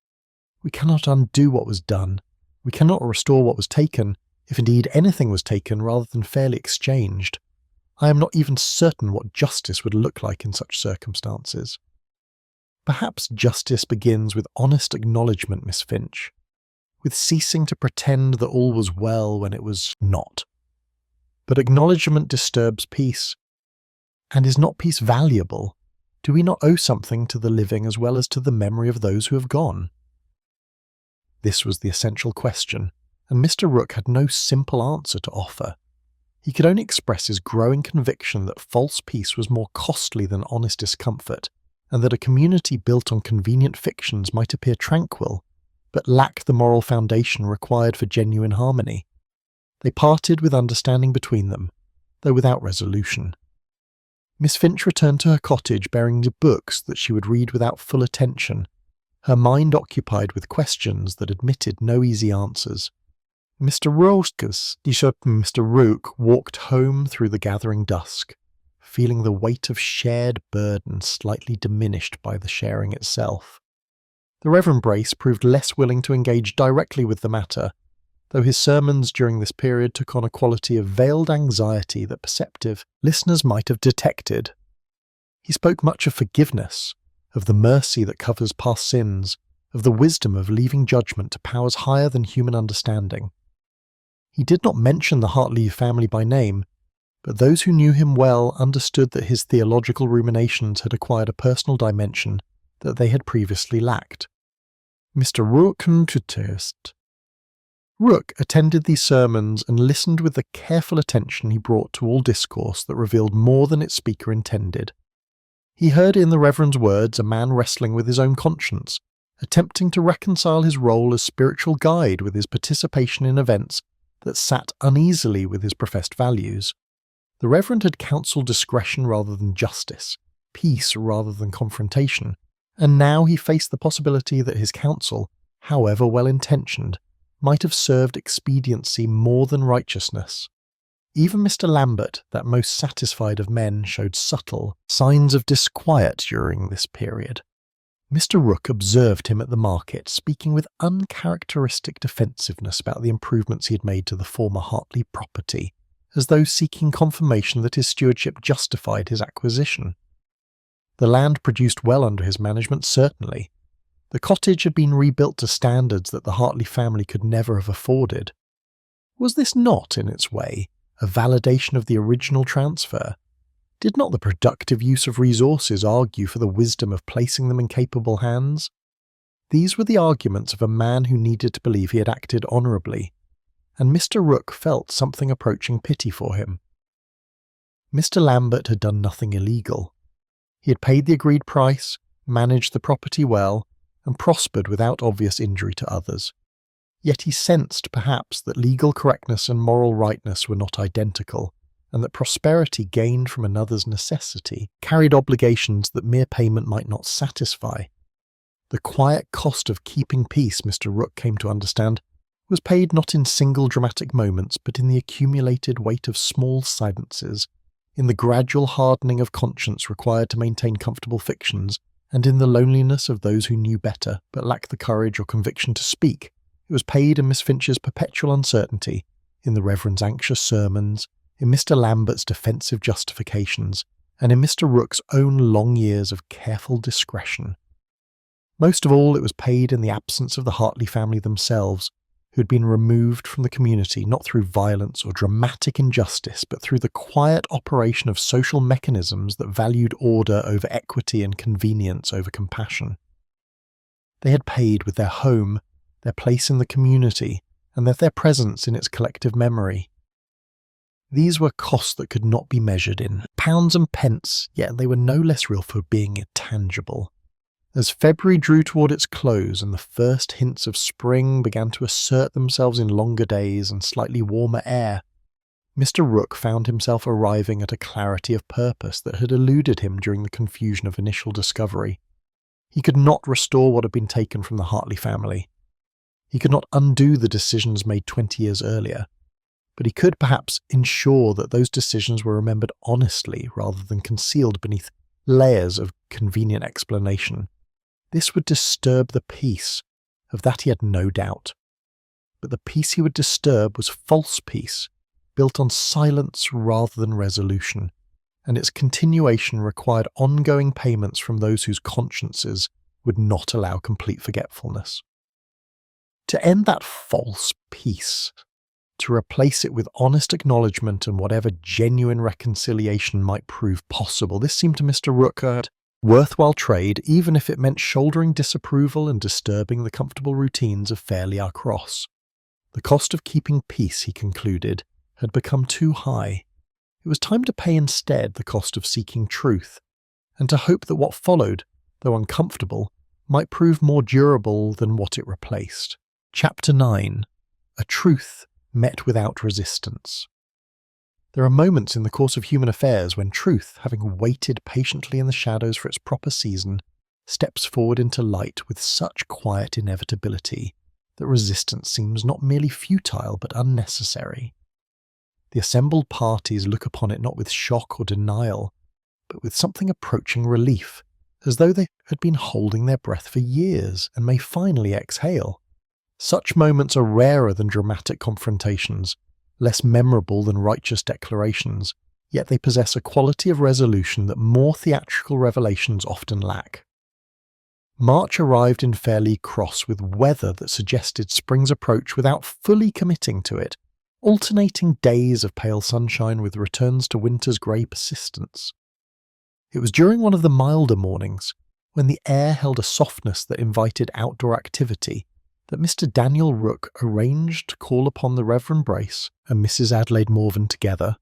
We cannot undo what was done. We cannot restore what was taken, if indeed anything was taken rather than fairly exchanged. I am not even certain what justice would look like in such circumstances. Perhaps justice begins with honest acknowledgement, Miss Finch, with ceasing to pretend that all was well when it was not. But acknowledgement disturbs peace. And is not peace valuable? Do we not owe something to the living as well as to the memory of those who have gone? This was the essential question, and Mr. Rook had no simple answer to offer. He could only express his growing conviction that false peace was more costly than honest discomfort, and that a community built on convenient fictions might appear tranquil, but lack the moral foundation required for genuine harmony. They parted with understanding between them, though without resolution. Miss Finch returned to her cottage bearing the books that she would read without full attention, her mind occupied with questions that admitted no easy answers. Mr. Rook walked home through the gathering dusk, feeling the weight of shared burden slightly diminished by the sharing itself. The Reverend Brace proved less willing to engage directly with the matter, though his sermons during this period took on a quality of veiled anxiety that perceptive listeners might have detected. He spoke much of forgiveness, of the mercy that covers past sins, of the wisdom of leaving judgment to powers higher than human understanding. He did not mention the Hartley family by name, but those who knew him well understood that his theological ruminations had acquired a personal dimension that they had previously lacked. Mr. Rook attended these sermons and listened with the careful attention he brought to all discourse that revealed more than its speaker intended. He heard in the Reverend's words a man wrestling with his own conscience, attempting to reconcile his role as spiritual guide with his participation in events that sat uneasily with his professed values. The Reverend had counselled discretion rather than justice, peace rather than confrontation, and now he faced the possibility that his counsel, however well-intentioned, might have served expediency more than righteousness. Even Mr. Lambert, that most satisfied of men, showed subtle signs of disquiet during this period. Mr. Rooke observed him at the market, speaking with uncharacteristic defensiveness about the improvements he had made to the former Hartley property, as though seeking confirmation that his stewardship justified his acquisition. The land produced well under his management, certainly. The cottage had been rebuilt to standards that the Hartley family could never have afforded. Was this not, in its way, a validation of the original transfer? Did not the productive use of resources argue for the wisdom of placing them in capable hands? These were the arguments of a man who needed to believe he had acted honourably, and Mr. Rooke felt something approaching pity for him. Mr. Lambert had done nothing illegal. He had paid the agreed price, managed the property well, and prospered without obvious injury to others. Yet he sensed, perhaps, that legal correctness and moral rightness were not identical, and that prosperity gained from another's necessity carried obligations that mere payment might not satisfy. The quiet cost of keeping peace, Mr. Rooke came to understand, was paid not in single dramatic moments, but in the accumulated weight of small silences, in the gradual hardening of conscience required to maintain comfortable fictions, and in the loneliness of those who knew better but lacked the courage or conviction to speak. It was paid in Miss Finch's perpetual uncertainty, in the Reverend's anxious sermons, in Mr. Lambert's defensive justifications, and in Mr. Rooke's own long years of careful discretion. Most of all, it was paid in the absence of the Hartley family themselves, who had been removed from the community not through violence or dramatic injustice, but through the quiet operation of social mechanisms that valued order over equity and convenience over compassion. They had paid with their home, their place in the community, and their presence in its collective memory. These were costs that could not be measured in pounds and pence, yet they were no less real for being tangible. As February drew toward its close and the first hints of spring began to assert themselves in longer days and slightly warmer air, Mr. Rooke found himself arriving at a clarity of purpose that had eluded him during the confusion of initial discovery. He could not restore what had been taken from the Hartley family. He could not undo the decisions made 20 years earlier, but he could perhaps ensure that those decisions were remembered honestly rather than concealed beneath layers of convenient explanation. This would disturb the peace, of that he had no doubt. But the peace he would disturb was false peace, built on silence rather than resolution, and its continuation required ongoing payments from those whose consciences would not allow complete forgetfulness. To end that false peace, to replace it with honest acknowledgement and whatever genuine reconciliation might prove possible, this seemed to Mr. Rooke a worthwhile trade, even if it meant shouldering disapproval and disturbing the comfortable routines of Fairley Cross. The cost of keeping peace, he concluded, had become too high. It was time to pay instead the cost of seeking truth, and to hope that what followed, though uncomfortable, might prove more durable than what it replaced. Chapter 9. A Truth Met Without Resistance. There are moments in the course of human affairs when truth, having waited patiently in the shadows for its proper season, steps forward into light with such quiet inevitability that resistance seems not merely futile but unnecessary. The assembled parties look upon it not with shock or denial, but with something approaching relief, as though they had been holding their breath for years and may finally exhale. Such moments are rarer than dramatic confrontations, less memorable than righteous declarations, yet they possess a quality of resolution that more theatrical revelations often lack. March arrived in Fairley Cross with weather that suggested spring's approach without fully committing to it, alternating days of pale sunshine with returns to winter's grey persistence. It was during one of the milder mornings, when the air held a softness that invited outdoor activity, that Mr. Daniel Rooke arranged to call upon the Reverend Brace and Mrs. Adelaide Morven together,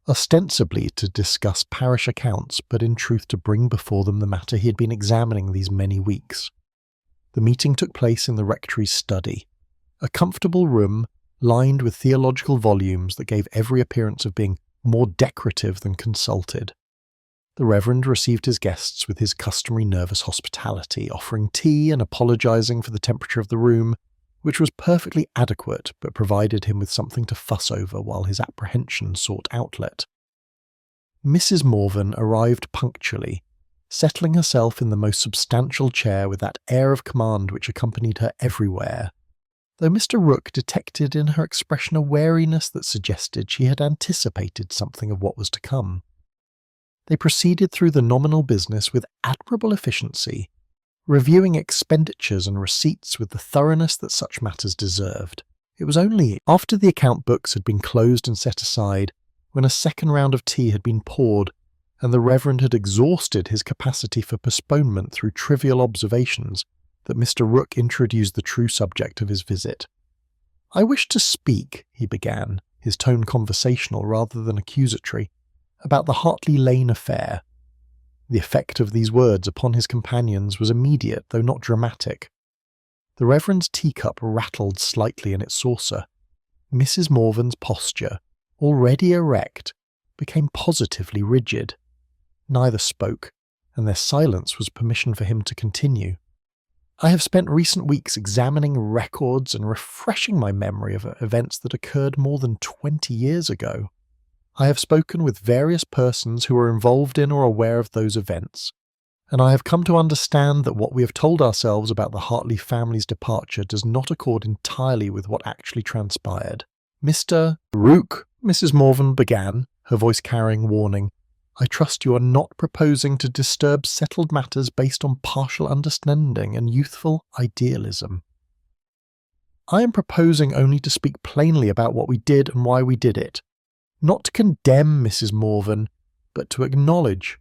ostensibly to discuss parish accounts, but in truth to bring before them the matter he had been examining these many weeks. The meeting took place in the rectory's study, a comfortable room lined with theological volumes that gave every appearance of being more decorative than consulted. The Reverend received his guests with his customary nervous hospitality, offering tea and apologising for the temperature of the room, which was perfectly adequate but provided him with something to fuss over while his apprehension sought outlet. Mrs. Morven arrived punctually, settling herself in the most substantial chair with that air of command which accompanied her everywhere, though Mr. Rook detected in her expression a wariness that suggested she had anticipated something of what was to come. They proceeded through the nominal business with admirable efficiency, reviewing expenditures and receipts with the thoroughness that such matters deserved. It was only after the account books had been closed and set aside, when a second round of tea had been poured, and the Reverend had exhausted his capacity for postponement through trivial observations, that Mr. Rook introduced the true subject of his visit. "I wish to speak," he began, his tone conversational rather than accusatory, "about the Hartley Lane affair." The effect of these words upon his companions was immediate, though not dramatic. The Reverend's teacup rattled slightly in its saucer. Mrs. Morven's posture, already erect, became positively rigid. Neither spoke, and their silence was permission for him to continue. "I have spent recent weeks examining records and refreshing my memory of events that occurred more than 20 years ago. I have spoken with various persons who were involved in or aware of those events, and I have come to understand that what we have told ourselves about the Hartley family's departure does not accord entirely with what actually transpired. Mr. Rook," Mrs. Morven began, her voice carrying warning, "I trust you are not proposing to disturb settled matters based on partial understanding and youthful idealism." "I am proposing only to speak plainly about what we did and why we did it. Not to condemn, Mrs. Morven, but to acknowledge."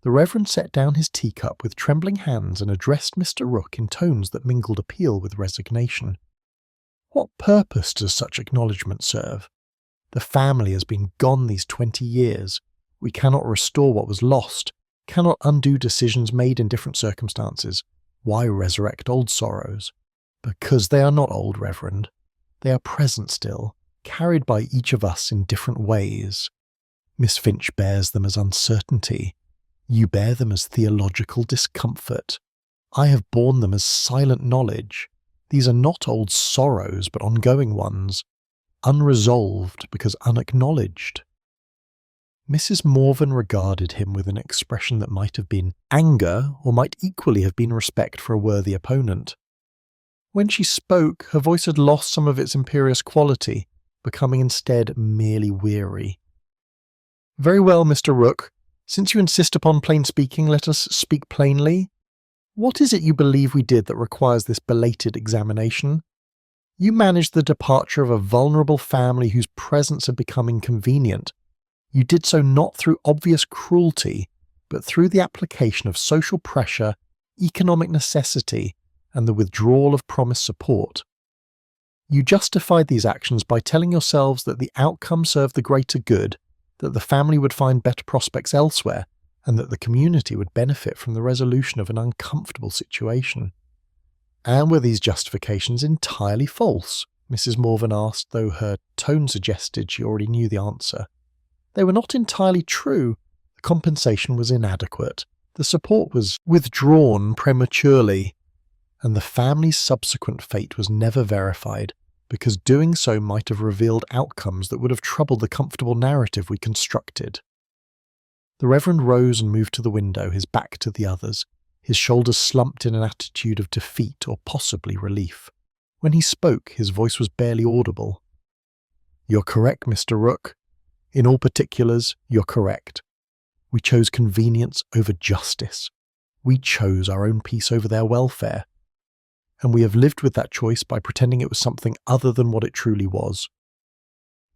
The Reverend set down his teacup with trembling hands and addressed Mr. Rook in tones that mingled appeal with resignation. "What purpose does such acknowledgment serve? The family has been gone these 20 years. We cannot restore what was lost, cannot undo decisions made in different circumstances. Why resurrect old sorrows? Because they are not old, Reverend. They are present still, carried by each of us in different ways. Miss Finch bears them as uncertainty. You bear them as theological discomfort. I have borne them as silent knowledge. These are not old sorrows, but ongoing ones, unresolved because unacknowledged." Mrs. Morven regarded him with an expression that might have been anger or might equally have been respect for a worthy opponent. When she spoke, her voice had lost some of its imperious quality, becoming instead merely weary. "Very well, Mr. Rook. Since you insist upon plain speaking, let us speak plainly. What is it you believe we did that requires this belated examination? You managed the departure of a vulnerable family whose presence had become inconvenient. You did so not through obvious cruelty, but through the application of social pressure, economic necessity, and the withdrawal of promised support. You justified these actions by telling yourselves that the outcome served the greater good, that the family would find better prospects elsewhere, and that the community would benefit from the resolution of an uncomfortable situation." "And were these justifications entirely false?" Mrs. Morven asked, though her tone suggested she already knew the answer. "They were not entirely true. The compensation was inadequate. The support was withdrawn prematurely, and the family's subsequent fate was never verified, because doing so might have revealed outcomes that would have troubled the comfortable narrative we constructed." The Reverend rose and moved to the window, his back to the others, his shoulders slumped in an attitude of defeat or possibly relief. When he spoke, his voice was barely audible. "You're correct, Mr. Rook. In all particulars, you're correct. We chose convenience over justice. We chose our own peace over their welfare. And we have lived with that choice by pretending it was something other than what it truly was."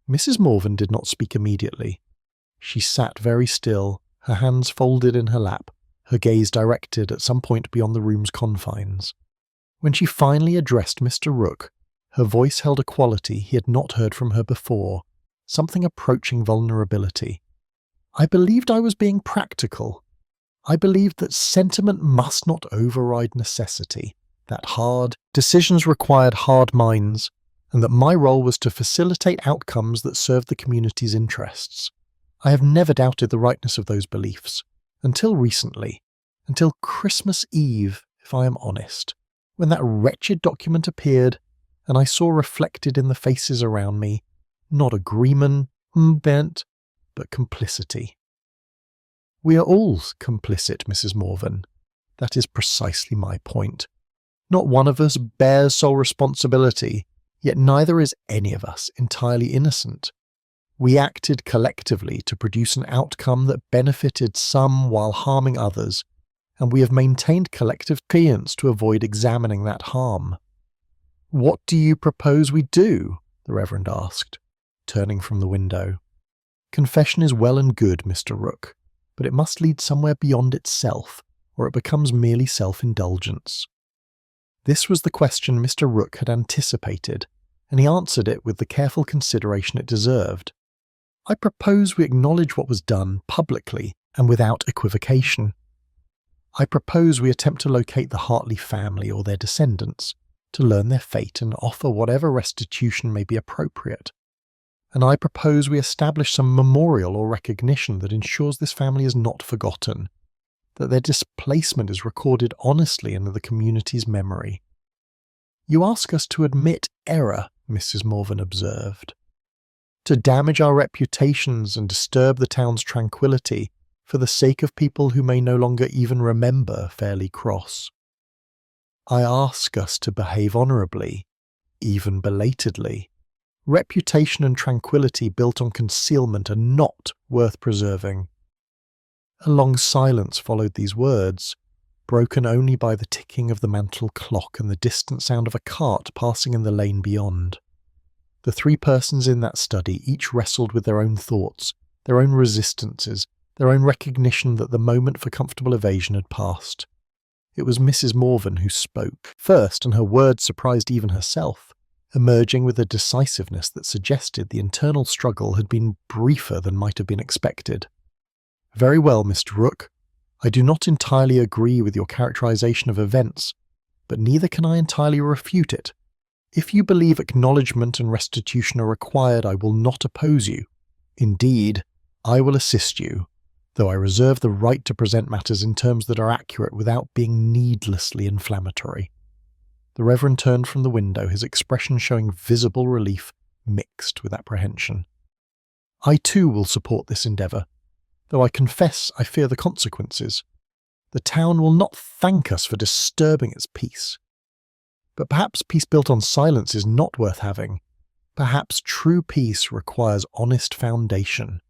Mrs. Morven did not speak immediately. She sat very still, her hands folded in her lap, her gaze directed at some point beyond the room's confines. When she finally addressed Mr. Rook, her voice held a quality he had not heard from her before, something approaching vulnerability. "I believed I was being practical. I believed that sentiment must not override necessity, that hard decisions required hard minds, and that my role was to facilitate outcomes that served the community's interests. I have never doubted the rightness of those beliefs, until recently, until Christmas Eve, if I am honest. when that wretched document appeared, and I saw reflected in the faces around me not agreement, bent, but complicity. We are all complicit, Mrs. Morven. That is precisely my point. Not one of us bears sole responsibility, yet neither is any of us entirely innocent. We acted collectively to produce an outcome that benefited some while harming others, and we have maintained collective clearance to avoid examining that harm. What do you propose we do? The Reverend asked, turning from the window. Confession is well and good, Mr. Rook, but it must lead somewhere beyond itself, or it becomes merely self-indulgence. This was the question Mr. Rook had anticipated, and he answered it with the careful consideration it deserved. I propose we acknowledge what was done publicly and without equivocation. I propose we attempt to locate the Hartley family or their descendants, to learn their fate and offer whatever restitution may be appropriate. And I propose we establish some memorial or recognition that ensures this family is not forgotten, that their displacement is recorded honestly in the community's memory. You ask us to admit error, Mrs. Morven observed, to damage our reputations and disturb the town's tranquillity for the sake of people who may no longer even remember Fairley Cross. I ask us to behave honourably, even belatedly. Reputation and tranquillity built on concealment are not worth preserving. A long silence followed these words, broken only by the ticking of the mantel clock and the distant sound of a cart passing in the lane beyond. The three persons in that study each wrestled with their own thoughts, their own resistances, their own recognition that the moment for comfortable evasion had passed. It was Mrs. Morven who spoke first, and her words surprised even herself, emerging with a decisiveness that suggested the internal struggle had been briefer than might have been expected. Very well, Mr. Rook. I do not entirely agree with your characterization of events, but neither can I entirely refute it. If you believe acknowledgement and restitution are required, I will not oppose you. Indeed, I will assist you, though I reserve the right to present matters in terms that are accurate without being needlessly inflammatory. The Reverend turned from the window, his expression showing visible relief mixed with apprehension. I too will support this endeavour, though I confess I fear the consequences. The town will not thank us for disturbing its peace. But perhaps peace built on silence is not worth having. Perhaps true peace requires honest foundation.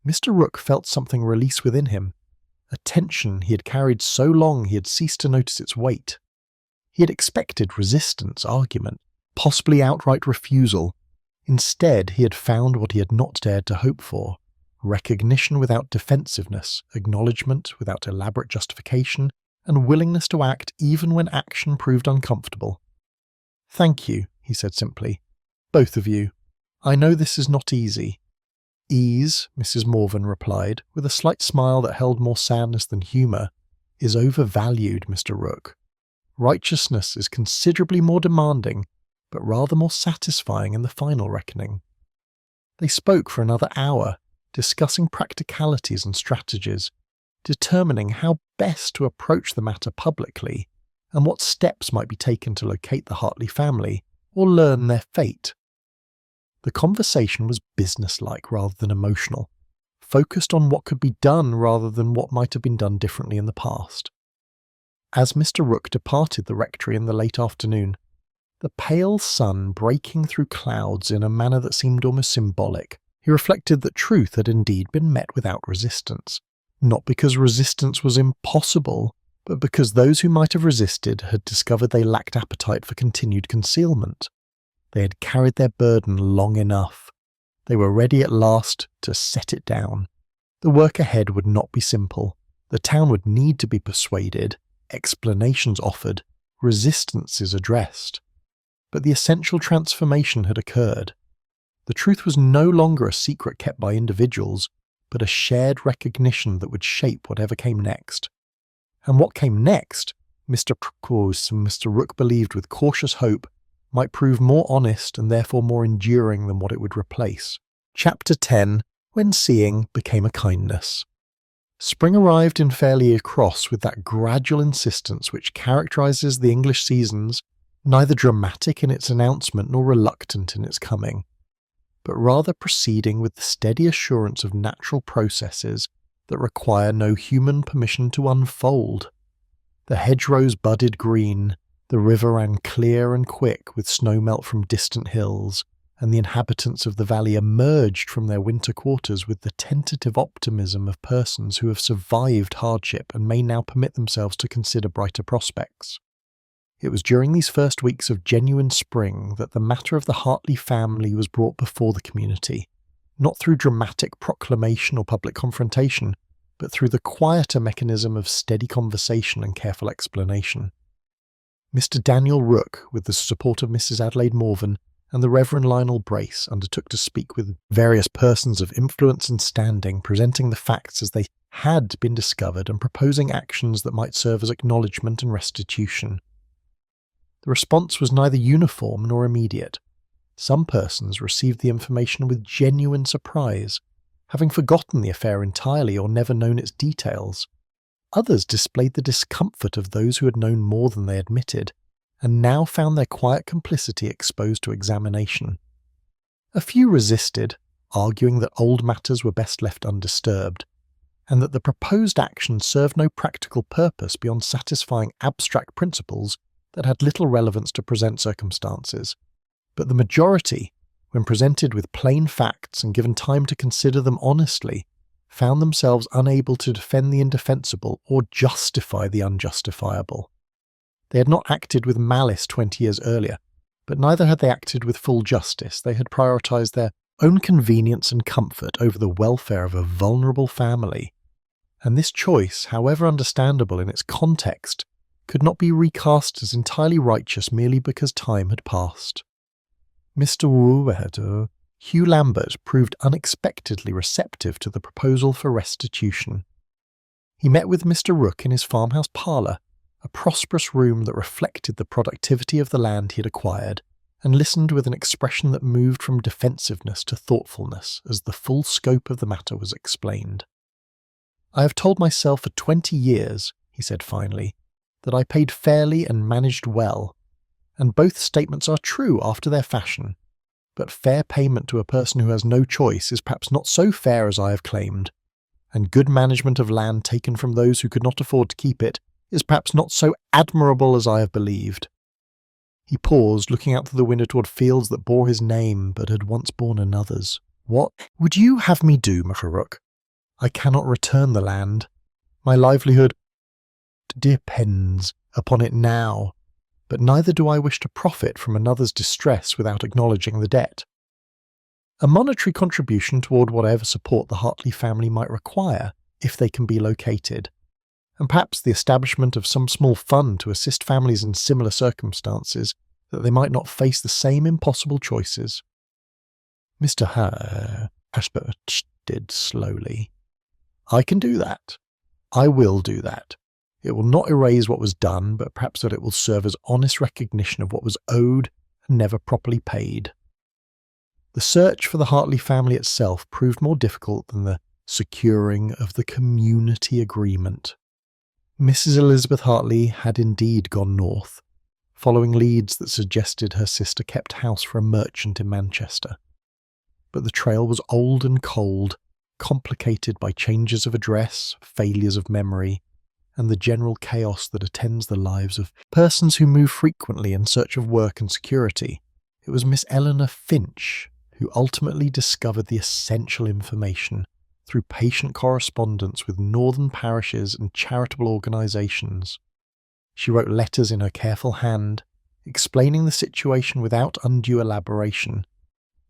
Mr. Rook felt something release within him, a tension he had carried so long he had ceased to notice its weight. He had expected resistance, argument, possibly outright refusal. Instead, he had found what he had not dared to hope for: recognition without defensiveness, acknowledgement without elaborate justification, and willingness to act even when action proved uncomfortable. "Thank you," he said simply. "Both of you. I know this is not easy." "Ease," Mrs. Morven replied, with a slight smile that held more sadness than humour, "is overvalued, Mr. Rook. Righteousness is considerably more demanding, but rather more satisfying in the final reckoning." They spoke for another hour, discussing practicalities and strategies, determining how best to approach the matter publicly, and what steps might be taken to locate the Hartley family or learn their fate. The conversation was businesslike rather than emotional, focused on what could be done rather than what might have been done differently in the past. As Mr. Rook departed the rectory in the late afternoon, the pale sun breaking through clouds in a manner that seemed almost symbolic, he reflected that truth had indeed been met without resistance, not because resistance was impossible, but because those who might have resisted had discovered they lacked appetite for continued concealment. They had carried their burden long enough. They were ready at last to set it down. The work ahead would not be simple. The town would need to be persuaded, explanations offered, resistances addressed. But the essential transformation had occurred. The truth was no longer a secret kept by individuals, but a shared recognition that would shape whatever came next. And what came next, Mr. Prokos and Mr. Rook believed with cautious hope, might prove more honest and therefore more enduring than what it would replace. Chapter 10: When Seeing Became a Kindness. Spring arrived in Fairlea Cross with that gradual insistence which characterises the English seasons, neither dramatic in its announcement nor reluctant in its coming, but rather proceeding with the steady assurance of natural processes that require no human permission to unfold. The hedgerows budded green, the river ran clear and quick with snowmelt from distant hills, and the inhabitants of the valley emerged from their winter quarters with the tentative optimism of persons who have survived hardship and may now permit themselves to consider brighter prospects. It was during these first weeks of genuine spring that the matter of the Hartley family was brought before the community, not through dramatic proclamation or public confrontation, but through the quieter mechanism of steady conversation and careful explanation. Mr. Daniel Rooke, with the support of Mrs. Adelaide Morven, and the Reverend Lionel Brace, undertook to speak with various persons of influence and standing, presenting the facts as they had been discovered and proposing actions that might serve as acknowledgement and restitution. The response was neither uniform nor immediate. Some persons received the information with genuine surprise, having forgotten the affair entirely or never known its details. Others displayed the discomfort of those who had known more than they admitted, and now found their quiet complicity exposed to examination. A few resisted, arguing that old matters were best left undisturbed, and that the proposed action served no practical purpose beyond satisfying abstract principles that had little relevance to present circumstances. But the majority, when presented with plain facts and given time to consider them honestly, found themselves unable to defend the indefensible or justify the unjustifiable. They had not acted with malice 20 years earlier, but neither had they acted with full justice. They had prioritised their own convenience and comfort over the welfare of a vulnerable family. And this choice, however understandable in its context, could not be recast as entirely righteous merely because time had passed. Mr. Hugh Lambert proved unexpectedly receptive to the proposal for restitution. He met with Mr. Rooke in his farmhouse parlour, a prosperous room that reflected the productivity of the land he had acquired, and listened with an expression that moved from defensiveness to thoughtfulness as the full scope of the matter was explained. "I have told myself for 20 years," he said finally, "that I paid fairly and managed well, and both statements are true after their fashion. But fair payment to a person who has no choice is perhaps not so fair as I have claimed, and good management of land taken from those who could not afford to keep it is perhaps not so admirable as I have believed." He paused, looking out through the window toward fields that bore his name but had once borne another's. "What would you have me do, Mr. Rooke? I cannot return the land. My livelihood depends upon it now, but neither do I wish to profit from another's distress without acknowledging the debt. A monetary contribution toward whatever support the Hartley family might require, if they can be located, and perhaps the establishment of some small fund to assist families in similar circumstances, that they might not face the same impossible choices." Mr. Ashburn did slowly. "I can do that. I will do that. It will not erase what was done, but perhaps that it will serve as honest recognition of what was owed and never properly paid." The search for the Hartley family itself proved more difficult than the securing of the community agreement. Mrs. Elizabeth Hartley had indeed gone north, following leads that suggested her sister kept house for a merchant in Manchester. But the trail was old and cold, complicated by changes of address, failures of memory, and the general chaos that attends the lives of persons who move frequently in search of work and security. It was Miss Eleanor Finch who ultimately discovered the essential information through patient correspondence with northern parishes and charitable organisations. She wrote letters in her careful hand, explaining the situation without undue elaboration,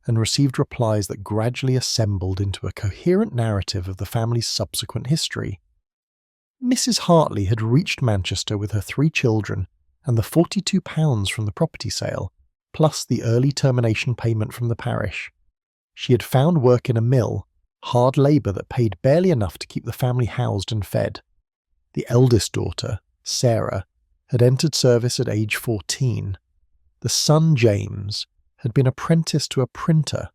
and received replies that gradually assembled into a coherent narrative of the family's subsequent history. Mrs. Hartley had reached Manchester with her 3 children and the £42 from the property sale, plus the early termination payment from the parish. She had found work in a mill, hard labour that paid barely enough to keep the family housed and fed. The eldest daughter, Sarah, had entered service at age 14. The son, James, had been apprenticed to a printer.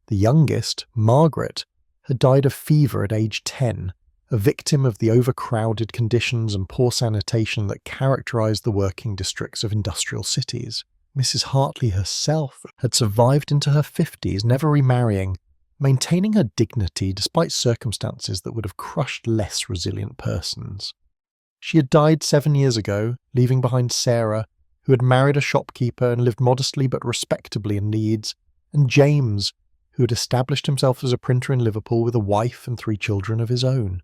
The youngest, Margaret, had died of fever at age 10, a victim of the overcrowded conditions and poor sanitation that characterized the working districts of industrial cities. Mrs. Hartley herself had survived into her 50s, never remarrying, maintaining her dignity despite circumstances that would have crushed less resilient persons. She had died 7 years ago, leaving behind Sarah, who had married a shopkeeper and lived modestly but respectably in Leeds, and James, who had established himself as a printer in Liverpool with a wife and 3 children of his own.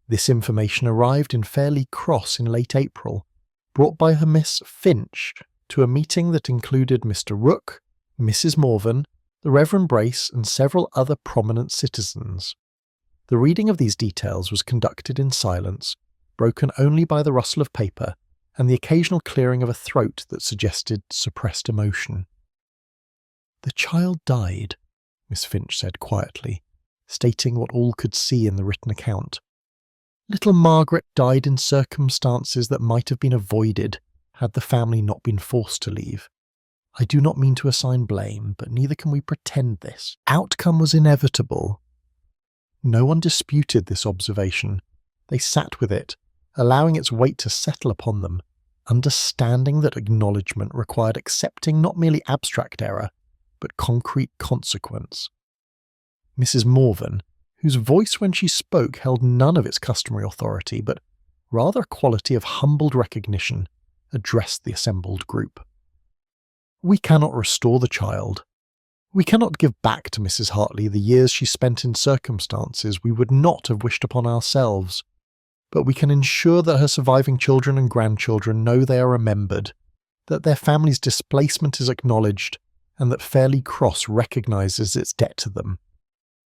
This information arrived in Fairley Cross in late April, brought by her Miss Finch to a meeting that included Mr. Rooke, Mrs. Morven, the Reverend Brace, and several other prominent citizens. The reading of these details was conducted in silence, broken only by the rustle of paper and the occasional clearing of a throat that suggested suppressed emotion. "The child died," Miss Finch said quietly, stating what all could see in the written account. "Little Margaret died in circumstances that might have been avoided had the family not been forced to leave. I do not mean to assign blame, but neither can we pretend this. Outcome was inevitable." No one disputed this observation. They sat with it, allowing its weight to settle upon them, understanding that acknowledgement required accepting not merely abstract error, but concrete consequence. Mrs. Morven, whose voice when she spoke held none of its customary authority, but rather a quality of humbled recognition, addressed the assembled group. "We cannot restore the child. We cannot give back to Mrs. Hartley the years she spent in circumstances we would not have wished upon ourselves, but we can ensure that her surviving children and grandchildren know they are remembered, that their family's displacement is acknowledged, and that Fairley Cross recognises its debt to them."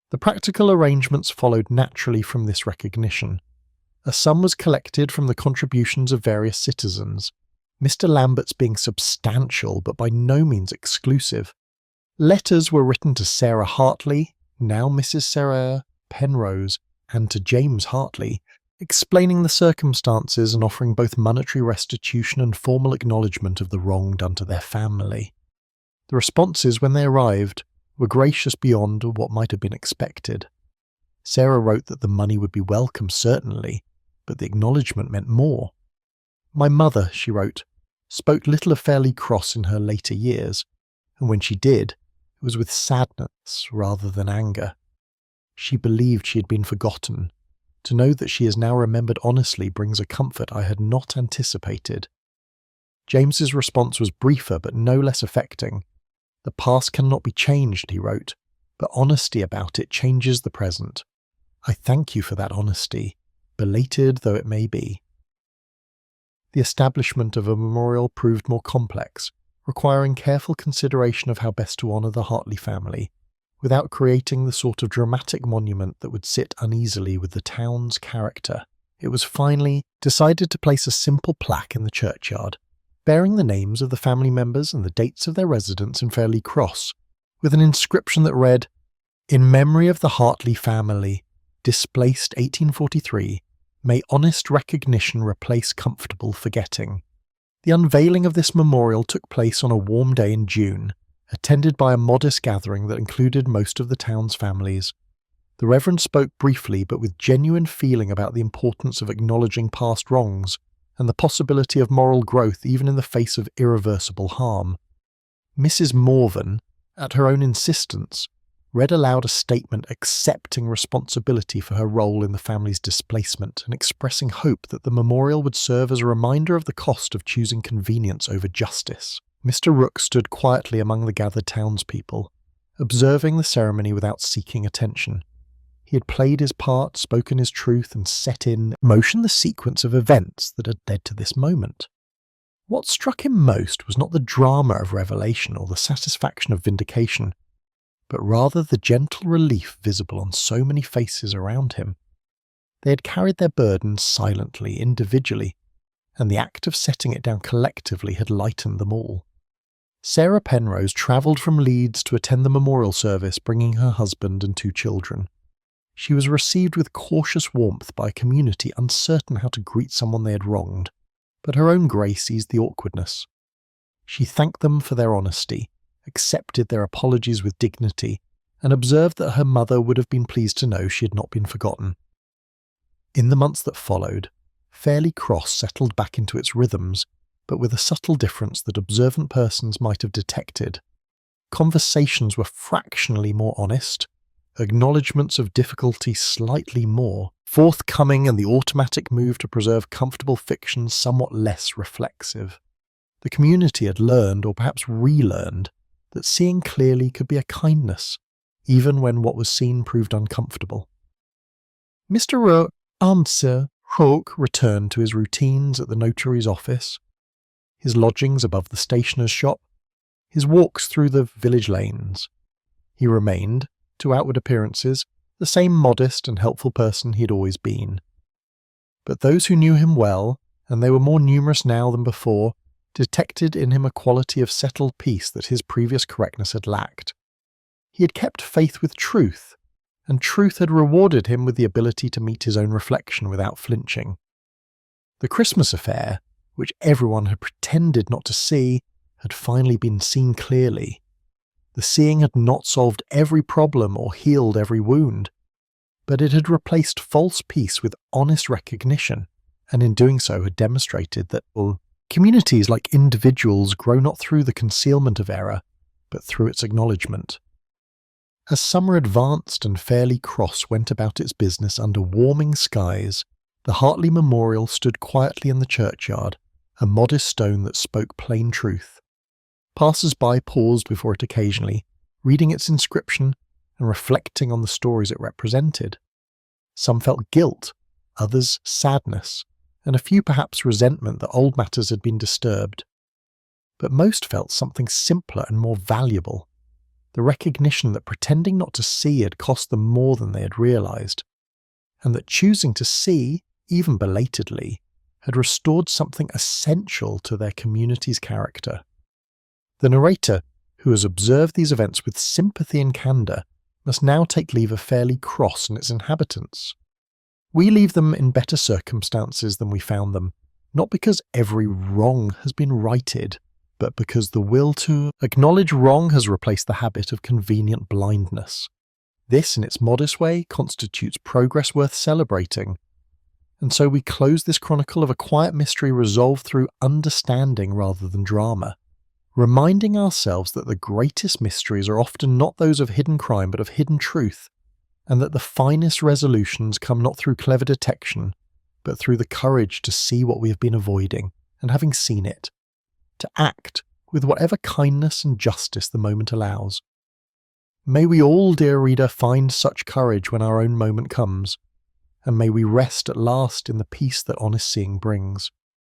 The practical arrangements followed naturally from this recognition. A sum was collected from the contributions of various citizens, Mr. Lambert's being substantial but by no means exclusive. Letters were written to Sarah Hartley, now Mrs. Sarah Penrose, and to James Hartley, explaining the circumstances and offering both monetary restitution and formal acknowledgement of the wrong done to their family. The responses, when they arrived, were gracious beyond what might have been expected. Sarah wrote that the money would be welcome, certainly, but the acknowledgement meant more. "My mother," she wrote, "spoke little of Fairley Cross in her later years, and when she did, it was with sadness rather than anger. She believed she had been forgotten. To know that she is now remembered honestly brings a comfort I had not anticipated." James's response was briefer but no less affecting. "The past cannot be changed," he wrote, "but honesty about it changes the present. I thank you for that honesty, belated though it may be." The establishment of a memorial proved more complex, requiring careful consideration of how best to honour the Hartley family, without creating the sort of dramatic monument that would sit uneasily with the town's character. It was finally decided to place a simple plaque in the churchyard, bearing the names of the family members and the dates of their residence in Fairley Cross, with an inscription that read, "In memory of the Hartley family, displaced 1843, may honest recognition replace comfortable forgetting." The unveiling of this memorial took place on a warm day in June, attended by a modest gathering that included most of the town's families. The Reverend spoke briefly but with genuine feeling about the importance of acknowledging past wrongs and the possibility of moral growth even in the face of irreversible harm. Mrs. Morven, at her own insistence, read aloud a statement accepting responsibility for her role in the family's displacement and expressing hope that the memorial would serve as a reminder of the cost of choosing convenience over justice. Mr. Rooke stood quietly among the gathered townspeople, observing the ceremony without seeking attention. He had played his part, spoken his truth, and set in motion the sequence of events that had led to this moment. What struck him most was not the drama of revelation or the satisfaction of vindication, but rather the gentle relief visible on so many faces around him. They had carried their burden silently, individually, and the act of setting it down collectively had lightened them all. Sarah Penrose travelled from Leeds to attend the memorial service, bringing her husband and 2 children. She was received with cautious warmth by a community uncertain how to greet someone they had wronged, but her own grace eased the awkwardness. She thanked them for their honesty, accepted their apologies with dignity, and observed that her mother would have been pleased to know she had not been forgotten. In the months that followed, Fairly Cross settled back into its rhythms, but with a subtle difference that observant persons might have detected. Conversations were fractionally more honest, acknowledgements of difficulty slightly more forthcoming, and the automatic move to preserve comfortable fiction somewhat less reflexive. The community had learned, or perhaps relearned, that seeing clearly could be a kindness, even when what was seen proved uncomfortable. Mr. Answer Hawke returned to his routines at the notary's office, his lodgings above the stationer's shop, his walks through the village lanes. He remained, to outward appearances, the same modest and helpful person he had always been. But those who knew him well, and they were more numerous now than before, detected in him a quality of settled peace that his previous correctness had lacked. He had kept faith with truth, and truth had rewarded him with the ability to meet his own reflection without flinching. The Christmas affair, which everyone had pretended not to see, had finally been seen clearly. The seeing had not solved every problem or healed every wound, but it had replaced false peace with honest recognition, and in doing so had demonstrated that communities, like individuals, grow not through the concealment of error, but through its acknowledgement. As summer advanced and Fairly Cross went about its business under warming skies, the Hartley Memorial stood quietly in the churchyard, a modest stone that spoke plain truth. Passers-by paused before it occasionally, reading its inscription and reflecting on the stories it represented. Some felt guilt, others sadness, and a few perhaps resentment that old matters had been disturbed. But most felt something simpler and more valuable, the recognition that pretending not to see had cost them more than they had realized, and that choosing to see, even belatedly, had restored something essential to their community's character. The narrator, who has observed these events with sympathy and candour, must now take leave of Fairly Cross and its inhabitants. We leave them in better circumstances than we found them, not because every wrong has been righted, but because the will to acknowledge wrong has replaced the habit of convenient blindness. This, in its modest way, constitutes progress worth celebrating. And so we close this chronicle of a quiet mystery resolved through understanding rather than drama, reminding ourselves that the greatest mysteries are often not those of hidden crime but of hidden truth, and that the finest resolutions come not through clever detection, but through the courage to see what we have been avoiding, and having seen it, to act with whatever kindness and justice the moment allows. May we all, dear reader, find such courage when our own moment comes, and may we rest at last in the peace that honest seeing brings.